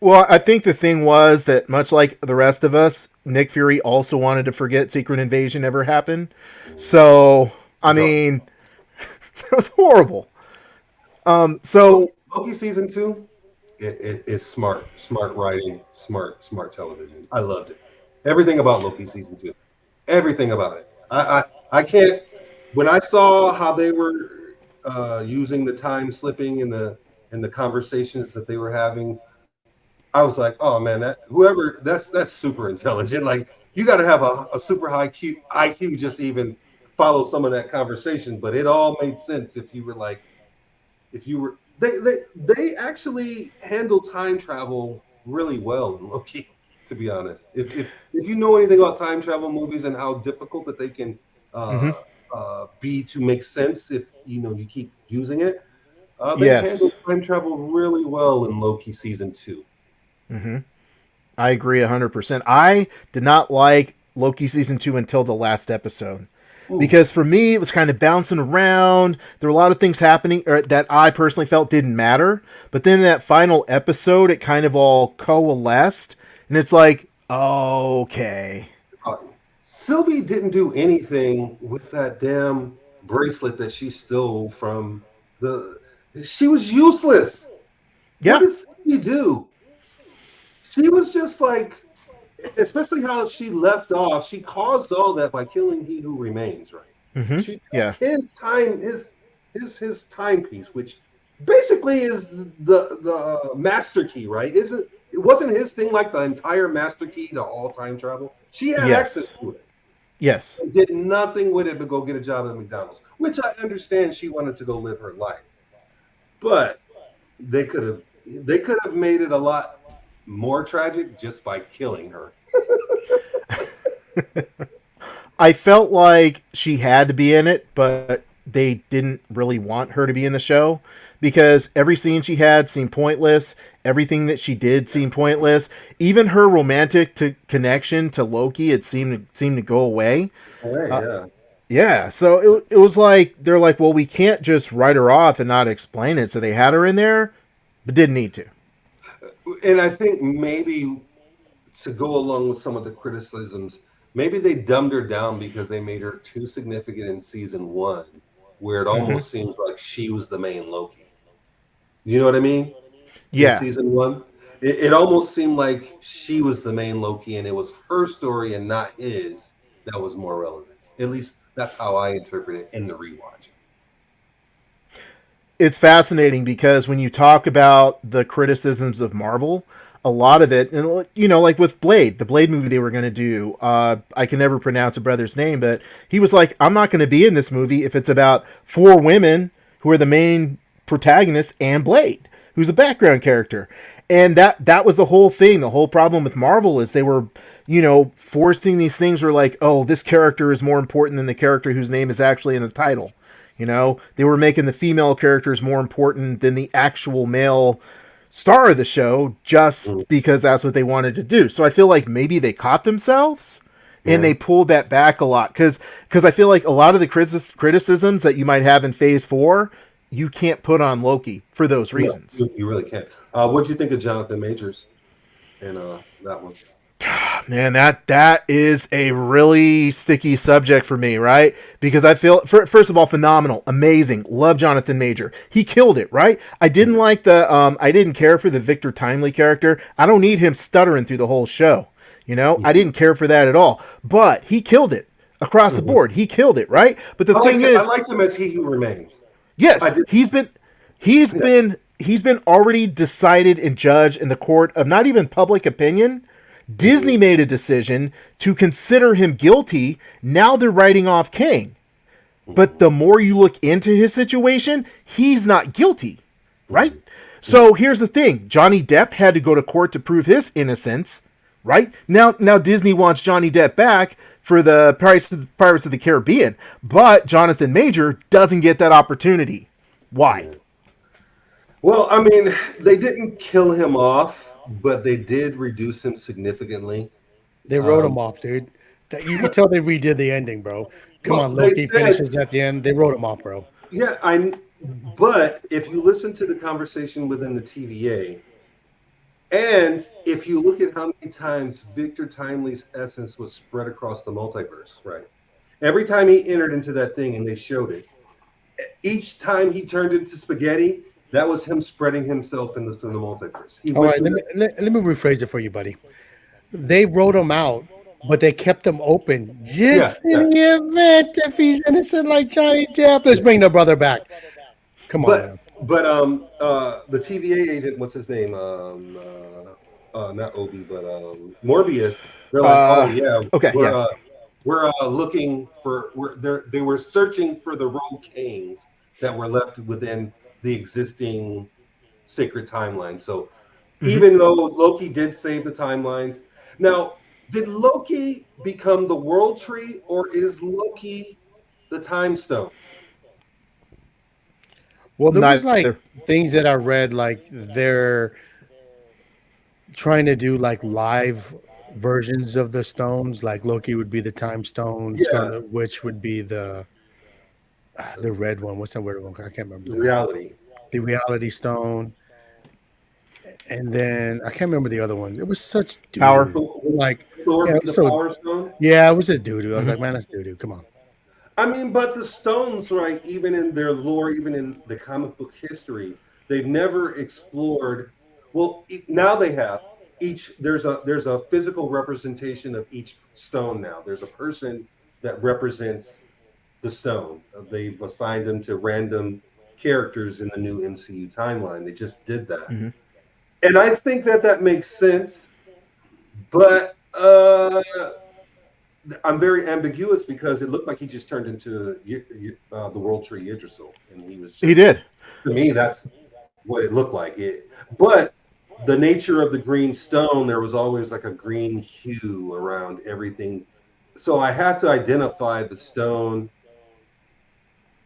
I think the thing was that much like the rest of us, Nick Fury also wanted to forget Secret Invasion ever happened. So, I So mean, it was horrible. So Loki season 2, it is smart writing, smart television. I loved it. Everything about Loki season 2, everything about it. I can't. When I saw how they were using the time slipping in the conversations that they were having, I was like, oh man, that's super intelligent. Like you got to have a super high IQ just to even follow some of that conversation. But it all made sense if you were they actually handle time travel really well in Loki. To be honest, if you know anything about time travel movies and how difficult that they can mhm, be to make sense if you keep using it, they handle yes, time travel really well in Loki season 2. I agree 100%. I did not like Loki season 2 until the last episode. Ooh. because for me it was kind of bouncing around. There were a lot of things happening that I personally felt didn't matter, but then in that final episode it kind of all coalesced, and it's like, okay. Uh, Sylvie didn't do anything with that damn bracelet that she stole from the. She was useless. What Yeah. did Sylvie do? She was just like, especially how she left off. She caused all that by killing he who remains. Right. Mm-hmm. She took Yeah. his time, his timepiece, which basically is the master key. Right? Isn't it? Wasn't his thing like the entire master key to all time travel? She had access Yes. to it. Yes. Did nothing with it but go get a job at McDonald's, which I understand she wanted to go live her life. But they could have made it a lot more tragic just by killing her. I felt like she had to be in it, but they didn't really want her to be in the show because every scene she had seemed pointless. Everything that she did seemed pointless. Even her connection to Loki, it seemed to go away. Hey, yeah. Yeah, so it was like they're like, well, we can't just write her off and not explain it. So they had her in there, but didn't need to. And I think maybe to go along with some of the criticisms, maybe they dumbed her down because they made her too significant in season one, where it almost seems like she was the main Loki. You know what I mean? In Yeah, season one, it almost seemed like she was the main Loki, and it was her story and not his that was more relevant. At least that's how I interpret it in the rewatch. it's fascinating because when you talk about the criticisms of Marvel, a lot of it, and like with Blade, the Blade movie they were going to do, I can never pronounce a brother's name, but he was like, I'm not going to be in this movie if it's about four women who are the main protagonists and Blade, who's a background character. And that was the whole thing. The whole problem with Marvel is they were, forcing these things where like, oh, this character is more important than the character whose name is actually in the title. They were making the female characters more important than the actual male star of the show just because that's what they wanted to do. So I feel like maybe they caught themselves and they pulled that back a lot because I feel like a lot of the criticisms that you might have in Phase 4, you can't put on Loki for those reasons. No, you really can't. What do you think of Jonathan Majors in that one? Man, that is a really sticky subject for me, right? Because I feel, first of all, phenomenal, amazing, love Jonathan Major. He killed it, right? I didn't like I didn't care for the Victor Timely character. I don't need him stuttering through the whole show. I didn't care for that at all. But he killed it across the board. He killed it, right? But the thing is, I liked him as He Who Remains. yes, he's been already decided and judged in the court of not even public opinion. Disney made a decision to consider him guilty. Now they're writing off Kang. But the more you look into his situation, he's not guilty, right? So here's the thing. Johnny Depp had to go to court to prove his innocence, right? Now Disney wants Johnny Depp back for the Pirates of the Caribbean, but Jonathan Major doesn't get that opportunity. Why? Well, I mean, they didn't kill him off, but they did reduce him significantly. They wrote him off, dude. You can tell they redid the ending, bro. Come on, they Loki said- finishes at the end. They wrote him off, bro. Yeah, but if you listen to the conversation within the TVA, and if you look at how many times Victor Timely's essence was spread across the multiverse, right? Every time he entered into that thing and they showed it, each time he turned into spaghetti, that was him spreading himself in the multiverse. All right, let me rephrase it for you, buddy. They wrote him out, but they kept him open just in the event if he's innocent like Johnny Depp. Let's bring the brother back. Come on. But the TVA agent, what's his name? Not Obi, but Morbius. They're like, oh yeah, okay, we're looking for. They were searching for the rogue kings that were left within the existing sacred timeline. So even though Loki did save the timelines, now did Loki become the World Tree or is Loki the Time Stone? Well, there was like things that I read, like they're trying to do like live versions of the stones. Like Loki would be the time stone, Yeah, Scarlet Witch would be the red one. What's that weird one? I can't remember reality. the reality stone. And then I can't remember the other ones. It was such doo Power. doo. Thor Like, Thor yeah, be it was the so Power Stone. yeah, it was just doo doo. I was like, Mhm. man, that's doo doo. Come on. I mean, but the stones, right? Even in their lore, even in the comic book history, they've never explored. Well, now they have. There's a physical representation of each stone now. There's a person that represents the stone. They've assigned them to random characters in the new MCU timeline. They just did that, Mhm. and I think that that makes sense. But I'm very ambiguous because it looked like he just turned into the World Tree Yggdrasil, and he was He just, did. to me, that's what it looked like. But the nature of the green stone, there was always like a green hue around everything. So I have to identify the stone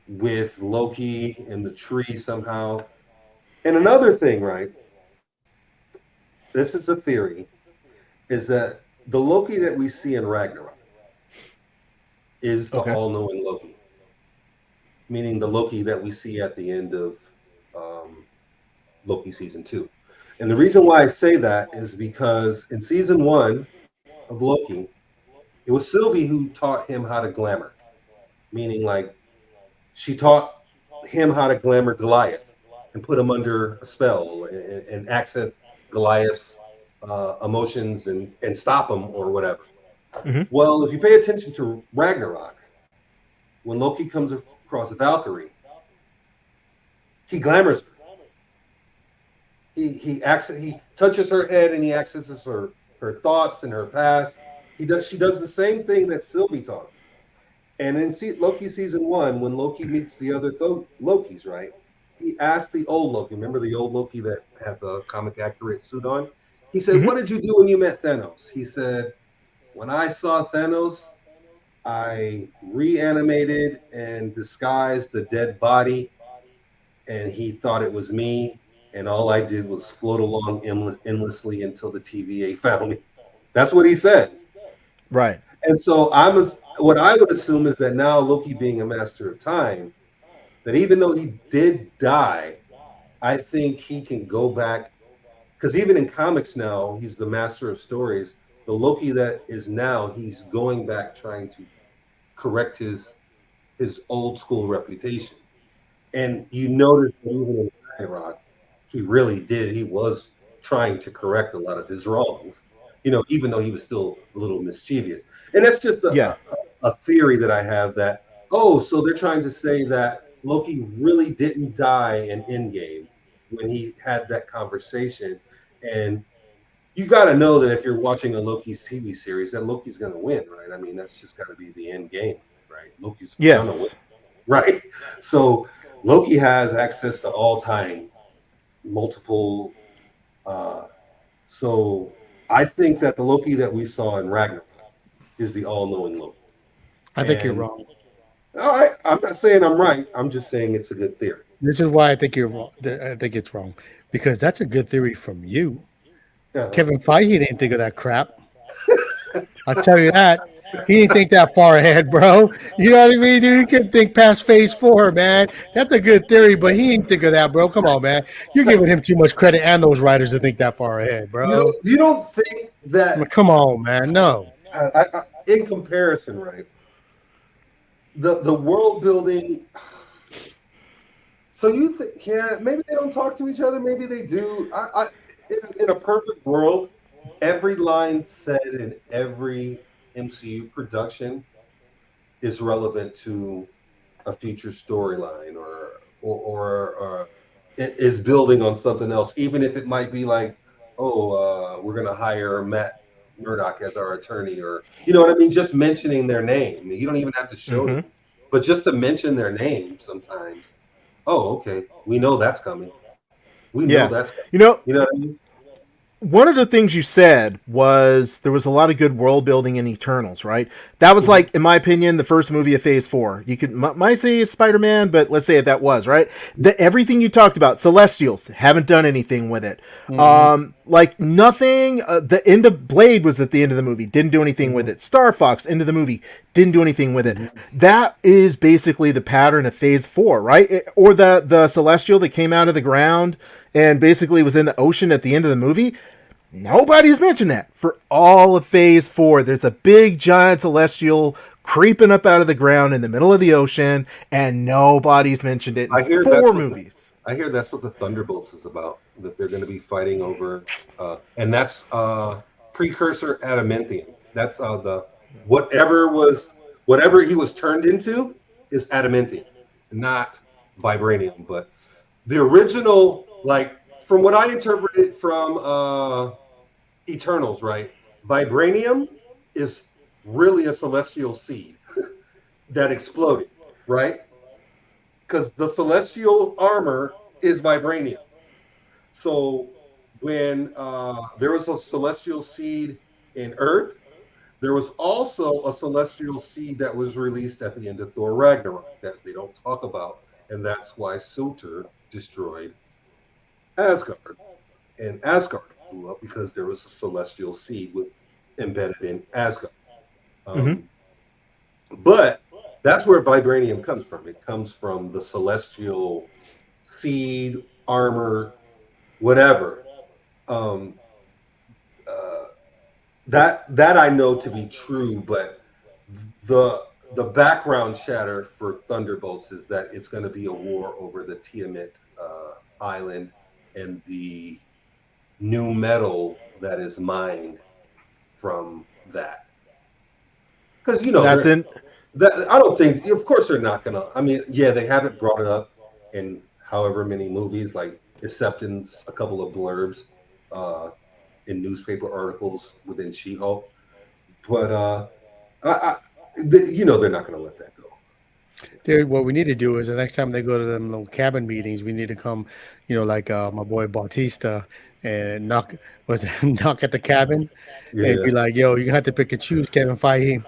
with Loki and the tree somehow. And another thing, right? This is a theory, is that the Loki that we see in Ragnarok is the Okay. all-knowing Loki, meaning the Loki that we see at the end of um, Loki season 2. And the reason why I say that is because in season 1 of Loki, it was Sylvie who taught him how to glamour, meaning like she taught him how to glamour Goliath and put him under a spell and access Goliath's emotions and stop him or whatever. Mhm. Well, if you pay attention to Ragnarok, when Loki comes across Valkyrie, he glamours her. He touches her head and he accesses her thoughts and her past. She does the same thing that Sylvie taught him. And in Loki season 1, when Loki meets the other Lokis, right? He asked the old Loki. Remember the old Loki that had the comic accurate suit on? He said, Mhm. "What did you do when you met Thanos?" He said, "When I saw Thanos, I reanimated and disguised the dead body, and he thought it was me. And all I did was float along endlessly until the TVA found me." That's what he said. Right. And so what I would assume is that now Loki being a master of time, that even though he did die, I think he can go back because even in comics now, he's the master of stories. The Loki that is now, he's going back trying to correct his old school reputation. And you notice that even in Ragnarok, he really did. He was trying to correct a lot of his wrongs, even though he was still a little mischievous. And that's just Yeah. a theory that I have that, oh, so they're trying to say that Loki really didn't die in Endgame when he had that conversation. And you got to know that if you're watching a Loki TV series, that Loki's going to win, right? I mean, that's just got to be the end game, right? Loki's going to win, Yes. right? So Loki has access to all time, multiple. Uh, so I think that the Loki that we saw in Ragnarok is the all-knowing Loki. I think you're And wrong. all right, I'm not saying I'm right. I'm just saying it's a good theory. This is why I think you're wrong. I think it's wrong because that's a good theory from you. Uh-huh. Kevin Feige didn't think of that crap. I'll tell you that. He didn't think that far ahead, bro. You know what I mean, dude? He couldn't think past phase 4, man. That's a good theory, but he didn't think of that, bro. Come on, man. You're giving him too much credit and those writers to think that far ahead, bro. You don't think I mean, that come on, man. No. in comparison, right? The world building. So you think, yeah, maybe they don't talk to each other. Maybe they do. In a perfect world, every line said in every MCU production is relevant to a future storyline or it is building on something else, even if it might be like, oh, we're gonna hire Matt Murdock as our attorney, or you know what I mean. Just mentioning their name, you don't even have to show Mhm. them, but just to mention their name sometimes. Oh, okay, we know that's coming. We know Yeah. that's coming. You know, You know what I mean? one of the things you said was there was a lot of good world building in Eternals, right? That was Mhm. like, in my opinion, the first movie of Phase 4. You could might say Spider-Man, but let's say that was right. Everything you talked about, Celestials haven't done anything with it. Mm-hmm. Like nothing. The end of Blade was at the end of the movie. Didn't do anything with it. Star Fox, end of the movie. Didn't do anything with it. That is basically the pattern of Phase 4, right? Or the Celestial that came out of the ground and basically was in the ocean at the end of the movie. Nobody's mentioned that. For all of Phase 4, there's a big giant Celestial creeping up out of the ground in the middle of the ocean, and nobody's mentioned it I in hear 4 movies. I hear that's what the Thunderbolts is about. That they're going to be fighting over, and that's precursor adamantium. That's the whatever he was turned into is adamantium, not vibranium. But the original, like from what I interpreted from Eternals, right? Vibranium is really a celestial seed that exploded, right? Because the celestial armor is vibranium. So when there was a celestial seed in Earth, there was also a celestial seed that was released at the end of Thor Ragnarok that they don't talk about, and that's why Surtur destroyed Asgard, and Asgard blew up because there was a celestial seed embedded in Asgard. Um, But that's where vibranium comes from. It comes from the celestial seed, armor, whatever. Um, that I know to be true, but the background chatter for Thunderbolts is that it's going to be a war over the Tiamat island and the new metal that is mined from that. Because That's in. I don't think. Of course, they're not gonna. I mean, yeah, they haven't brought it up in however many movies, like except in a couple of blurbs, in newspaper articles within She-Hulk. But they're not gonna let that go. Dude, what we need to do is the next time they go to them little cabin meetings, we need to come, like my boy Bautista, and knock at the cabin and be Yeah, like, "Yo, you're gonna have to pick and choose, Kevin Feige.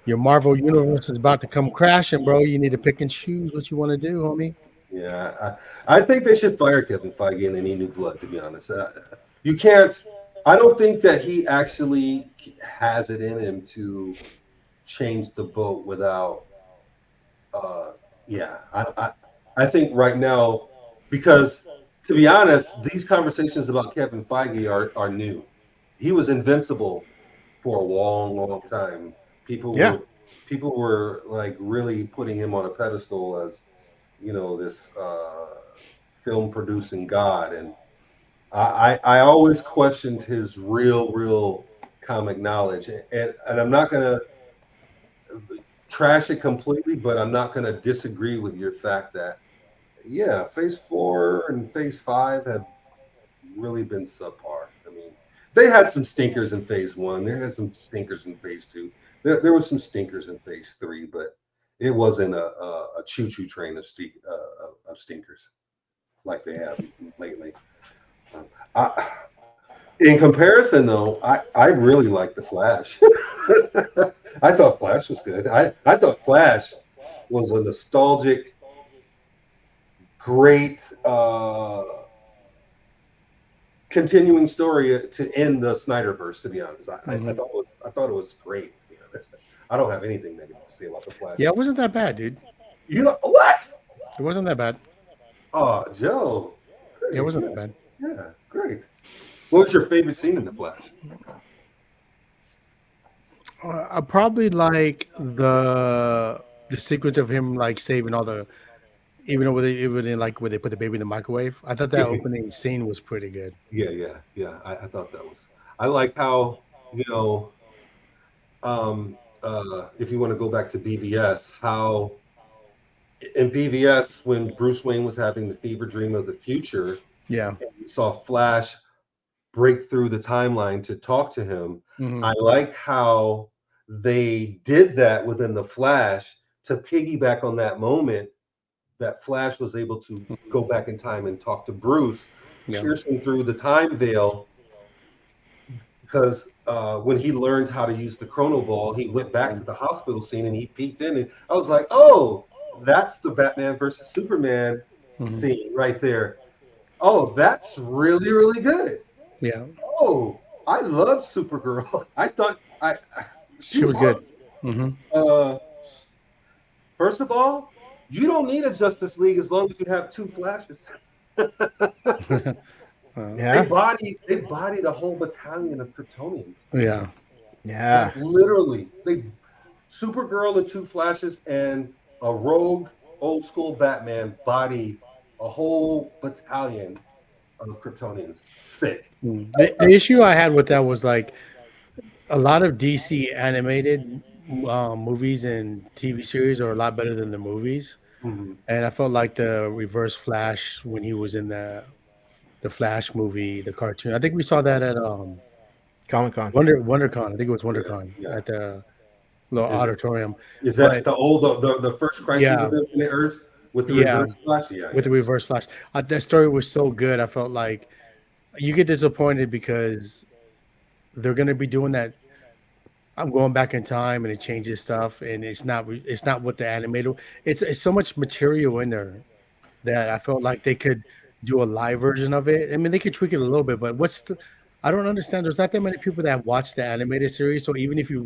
Your Marvel universe is about to come crashing, bro. You need to pick and choose what you want to do, homie." yeah. I think they should fire Kevin Feige and any new blood. To be honest, you can't. I don't think that he actually has it in him to change the boat without yeah, I think right now, because to be honest, these conversations about Kevin Feige are new. He was invincible for a long, long time. People Yeah. were people were like really putting him on a pedestal as this film producing god, and I always questioned his real comic knowledge, and I'm not gonna trash it completely, but I'm not going to disagree with your fact that, yeah, Phase 4 and Phase 5 have really been subpar. I mean, they had some stinkers in Phase 1. There had some stinkers in Phase 2. There was some stinkers in Phase 3, but it wasn't a choo-choo train of stinkers like they have lately. I, in comparison, though, I really like the Flash. I thought Flash was good. I thought Flash was a nostalgic, great continuing story to end the Snyderverse. To be honest, I thought it was great. To be honest, I don't have anything negative to say about the Flash. Yeah, it wasn't that bad, dude. You know what? It wasn't that bad. Oh, Joe. Great. Yeah, it wasn't that bad. Yeah, great. What was your favorite scene in the Flash? I probably like the sequence of him like saving all the, even though even like where they put the baby in the microwave. I thought that opening scene was pretty good. Yeah. I thought that was. I like how you know, if you want to go back to BVS, how in BVS when Bruce Wayne was having the fever dream of the future, Yeah. and you saw Flash break through the timeline to talk to him. Mhm. I like how they did that within the Flash to piggyback on that moment that Flash was able to go back in time and talk to Bruce, Yeah. piercing through the time veil. Because when he learned how to use the chrono ball, he went back to the hospital scene and he peeked in, and I was like, "Oh, that's the Batman versus Superman scene right there. Oh, that's really good. Yeah. Oh, I love Supergirl. I thought she She was was good. awesome. Hmm. Uh, First of all, you don't need a Justice League as long as you have two Flashes. Yeah. They bodied a whole battalion of Kryptonians. Yeah. Yeah. Like literally, they Supergirl and two Flashes and a rogue old school Batman body a whole battalion of Kryptonians. Sick. The issue I had with that was like a lot of DC animated movies and TV series are a lot better than the movies. Mhm. And I felt like the Reverse Flash when he was in the Flash movie, the cartoon. I think we saw that at Comic Con. WonderCon. I think it was Yeah, WonderCon yeah. at the little Is auditorium. is that But the old the first Crisis yeah, of Infinite Earth with the yeah, Reverse Flash? Yeah, with the yes. Reverse Flash, that story was so good. I felt like you get disappointed because they're going to be doing that. I'm going back in time and it changes stuff, and it's not what the animated. It's so much material in there that I felt like they could do a live version of it. I mean, they could tweak it a little bit, but I don't understand. There's not that many people that watch the animated series. So even if we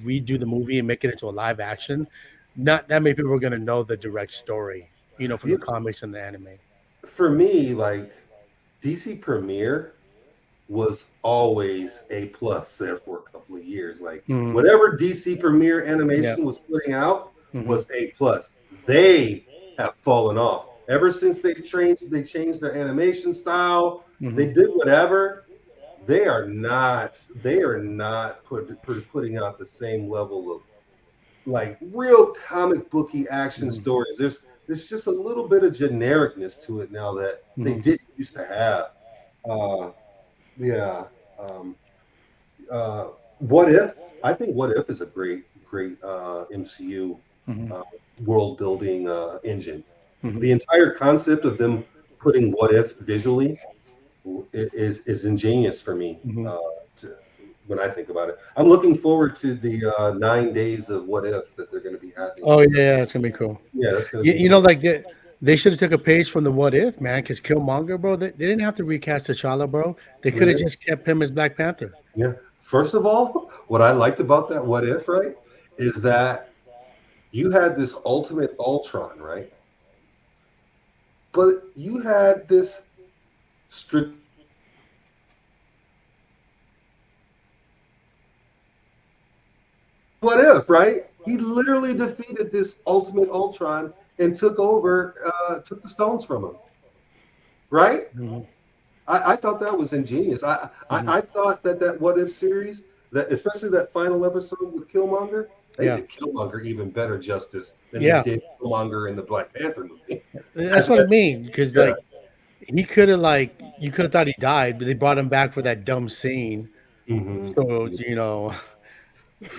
redo the movie and make it into a live action, not that many people are going to know the direct story, from the You, comics and the anime. for me, like DC Premiere was always a plus there for a couple of years. Like Hmm. whatever DC Premiere Yeah. Animation was putting out Hmm. was a plus. They have fallen off ever since they changed their animation style. Hmm. They did whatever. They are not putting out the same level of like real comic booky action Hmm. stories. There's just a little bit of genericness to it now that they Hmm. didn't used to have. Uh, yeah. Um, What If? I think What If is a great MCU Hmm. uh, world building engine. Hmm. The entire concept of them putting What If visually is ingenious for me. Hmm. To, when I think about it, I'm looking forward to the 9 days of What If that they're going to be having. Oh yeah, it's gonna be cool. Yeah, that's going to You, be you know, like they should have took a page from the What If, man, because Killmonger, bro, they didn't have to recast T'Challa, bro. They could have yeah, just kept him as Black Panther. yeah. First of all, what I liked about that What If, right, is that you had this ultimate Ultron, right? But you had this strict What If, right? He literally defeated this ultimate Ultron and took the stones from him, right? Hmm. I thought that was ingenious. Hmm. I thought that What If series, that especially that final episode with Killmonger, they Yeah, did Killmonger even better justice than they yeah, did Killmonger in the Black Panther movie. that's what I mean. Because Yeah. like he could have like you could have thought he died, but they brought him back for that dumb scene. Hmm. So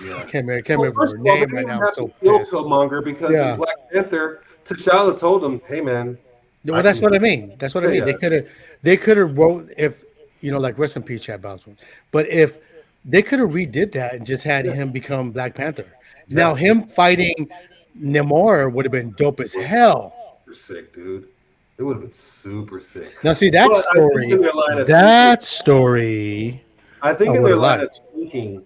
Yeah. can't Well, remember first her of all, they name didn't right even now. I'm have to so kill pissed. Killmonger because in Yeah. Black Panther, T'Challa told him, "Hey, man, Well, I that's can." what I mean. That's what I Yeah, mean. yeah, They could have wrote if like rest in peace, Chad Bosman. But if they could have redid that and just had yeah, him become Black Panther. Now yeah. him fighting Namor would have been dope as hell. Super sick, dude. It would have been super sick. Now see But that story I I think in would their have line of liked. thinking,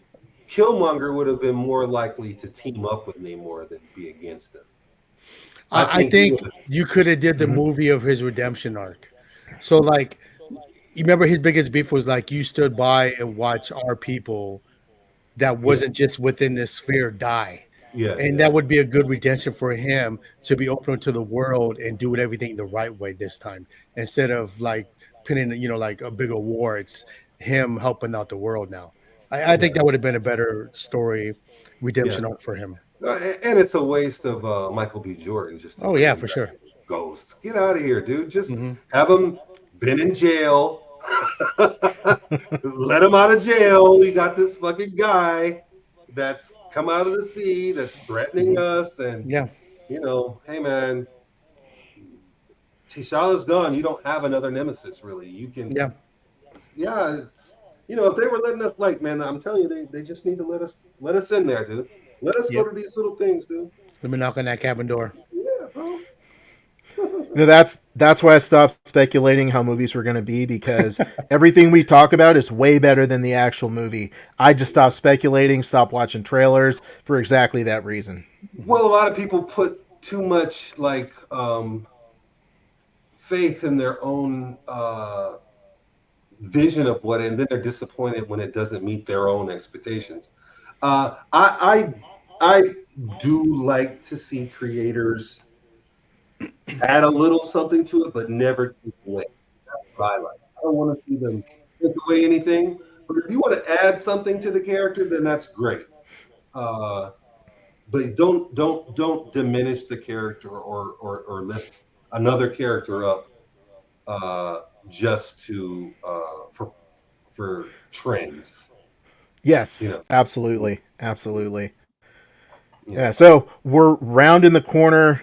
Killmonger would have been more likely to team up with Namor than be against him. I I think he think would. you could have did the movie of his redemption arc. So like you remember his biggest beef was like you stood by and watched our people that Yeah, wasn't just within this sphere die. yeah, And yeah, that would be a good redemption for him to be open to the world and do everything the right way this time instead of like pinning, like a bigger war. It's him helping out the world now. I yeah, think that would have been a better story yeah. redemption arc for him. And it's a waste of Michael B. Jordan just to Oh bring yeah, him for back sure. as Ghost. Get out of here, dude. Just Hmm. have him been in jail. Let him out of jail. We got this fucking guy that's come out of the sea that's threatening Hmm. us, and Yeah, hey man, T'Challa's gone. You don't have another nemesis, really. You can, yeah, yeah. If they were letting us, like, man, I'm telling you, they just need to let us in there, dude. Let us go yep. to these little things, dude. Let me knock on that cabin door. Yeah, bro. That's why I stopped speculating how movies were going to be, because everything we talk about is way better than the actual movie. I just stopped speculating, stopped watching trailers for exactly that reason. Well, a lot of people put too much like faith in their own vision of what, and then they're disappointed when it doesn't meet their own expectations. I do like to see creators add a little something to it, but never take away. That's what I like. I don't want to see them take away anything. But if you want to add something to the character, then that's great. Uh, but don't diminish the character or lift another character up uh, just to for trends. You Yes, know, absolutely, absolutely. you Yeah, know. so we're rounding the corner.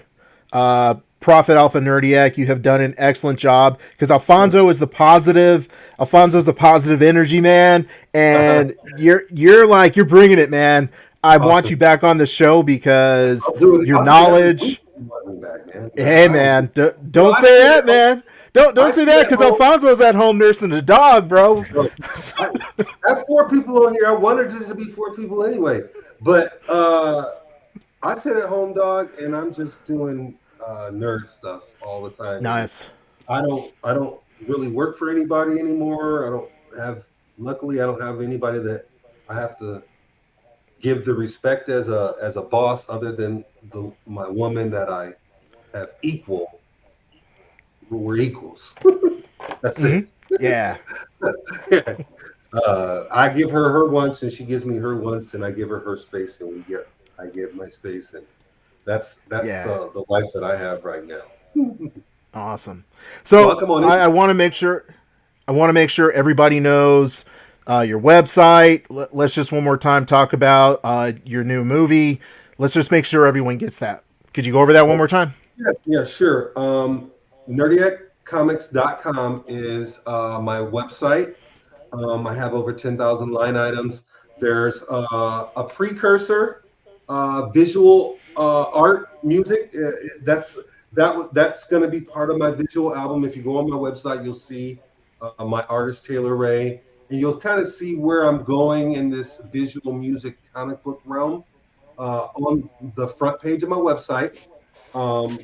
Prophet Alpha Nerdiac, you have done an excellent job, because Alfonso's the positive energy man, and you're bringing it, man. I want Awesome. you back on the show because I'll do it. your I'll do it every week knowledge. if you want me back, man. Hey, I don't. man, Bro, don't say that, man. Don't I say sit that, at because home. Alfonso's at home nursing the dog, bro. Bro, I, I have four people on here. I wanted it to be four people anyway, but I sit at home, dog, and I'm just doing nerd stuff all the time, and Nice. I don't really work for anybody anymore. I don't have. Luckily, I don't have anybody that I have to give the respect as a boss, other than my woman that I have equal. We're equals. That's Hmm. it. Yeah. I give her once, and she gives me her once, and I give her her space, and I give my space, and that's Yeah. the life that I have right now. Awesome. Well, So come on in. I want to make sure everybody knows your website. Let's just one more time talk about your new movie. Let's just make sure everyone gets that. Could you go over that one more time? Yeah, yeah, sure. NerdiacComics.com is my website. I have over 10,000 line items. There's a precursor, visual art, music. That's going to be part of my visual album. If you go on my website, you'll see my artist Taylor Ray, and you'll kind of see where I'm going in this visual music comic book realm on the front page of my website. Um,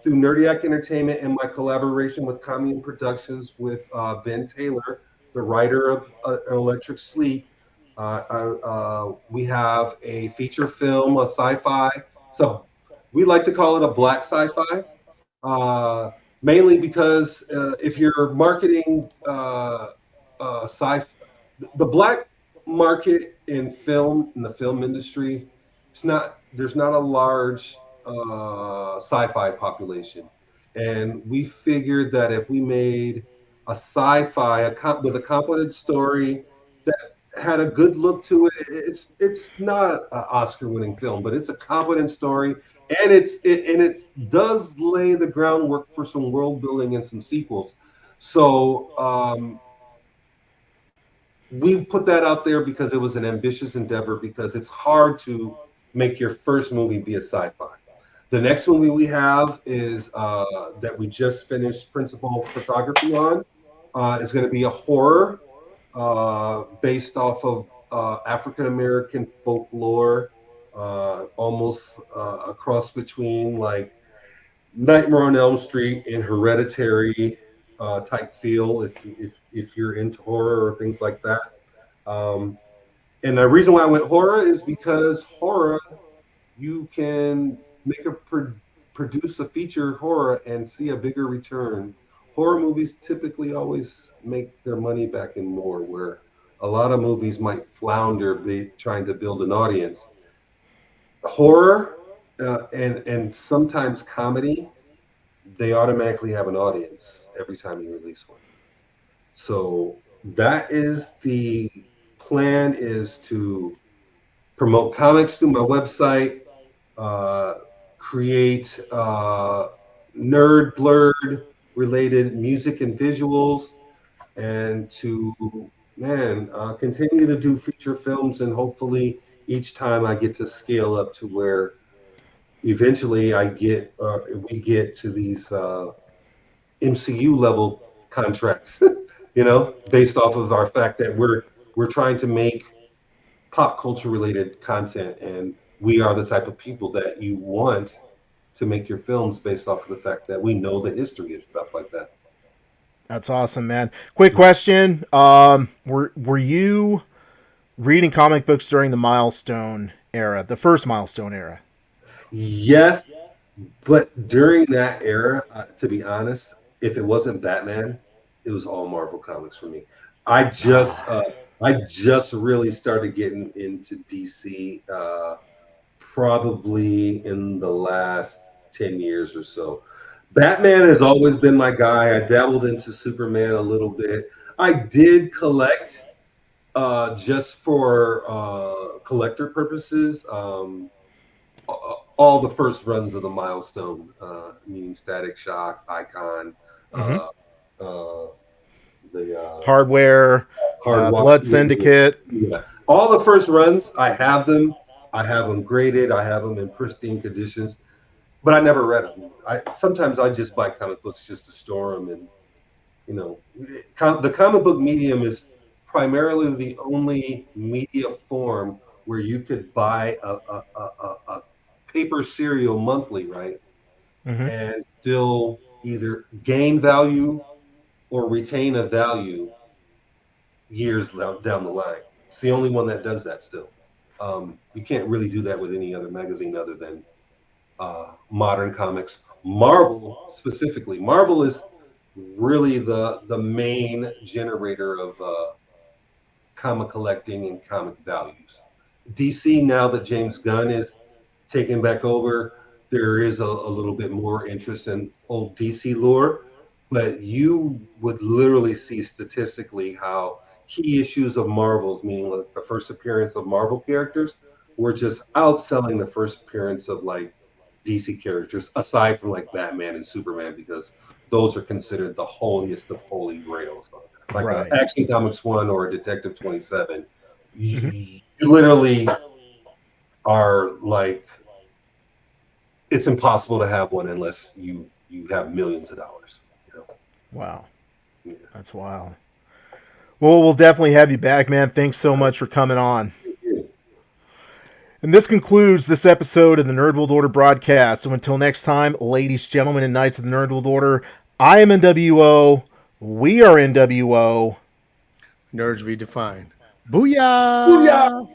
Through Nerdiac Entertainment and my collaboration with Commune Productions with Ben Taylor, the writer of Electric Sleep, we have a feature film, a sci-fi. So we like to call it a black sci-fi, uh, mainly because if you're marketing sci, the black market in the film industry, there's not a large sci-fi population, and we figured that if we made a sci-fi with a competent story that had a good look to it, it's not an Oscar-winning film, but it's a competent story, and it does lay the groundwork for some world building and some sequels. So we put that out there because it was an ambitious endeavor, because it's hard to make your first movie be a sci-fi. The next movie we have is that we just finished principal photography on. Is going to be a horror based off of African American folklore, almost a cross between like Nightmare on Elm Street and Hereditary type feel. If you're into horror or things like that, um, and the reason why I went horror is because horror, you can make produce a feature horror and see a bigger return. Horror movies typically always make their money back and more, where a lot of movies might flounder trying to build an audience. Horror and sometimes comedy, they automatically have an audience every time you release one. So that is the plan, is to promote comics through my website, uh, create nerd blurred related music and visuals, and to continue to do feature films, and hopefully each time I get to scale up to where eventually we get to these MCU level contracts, based off of our fact that we're trying to make pop culture related content, and we are the type of people that you want to make your films based off of the fact that we know the history of stuff like that. That's awesome, man. Quick question: were you reading comic books during the Milestone era, the first Milestone era? Yes, but during that era, to be honest, if it wasn't Batman, it was all Marvel comics for me. I just uh, I just really started getting into DC probably in the last 10 years or so. Batman has always been my guy. I dabbled into Superman a little bit. I did collect just for collector purposes. All the first runs of the Milestone, meaning Static Shock, Icon, Mm-hmm. uh, uh, the Hardware, Hard Watch. Blood Syndicate. Yeah. All the first runs, I have them. I have them graded. I have them in pristine conditions, but I never read them. Sometimes I just buy comic books just to store them, and the comic book medium is primarily the only media form where you could buy a paper serial monthly, right? Mm-hmm. And still either gain value or retain a value years down the line. It's the only one that does that still. You can't really do that with any other magazine other than modern comics. Marvel specifically, Marvel is really the main generator of comic collecting and comic values. DC, now that James Gunn is taken back over, there is a little bit more interest in old DC lore, but you would literally see statistically how key issues of Marvel's, meaning like the first appearance of Marvel characters, were just outselling the first appearance of like DC characters, aside from like Batman and Superman, because those are considered the holiest of holy grails. Like a Right. Action Comics 1 or a Detective 27, Mm-hmm. you literally are like, it's impossible to have one unless you have millions of dollars. Wow, Yeah. that's wild. Well, we'll definitely have you back, man. Thanks so much for coming on. And this concludes this episode of the Nerd World Order broadcast. So until next time, ladies, gentlemen, and knights of the Nerd World Order, I am NWO. We are NWO. Nerds redefined. Booyah! Booyah!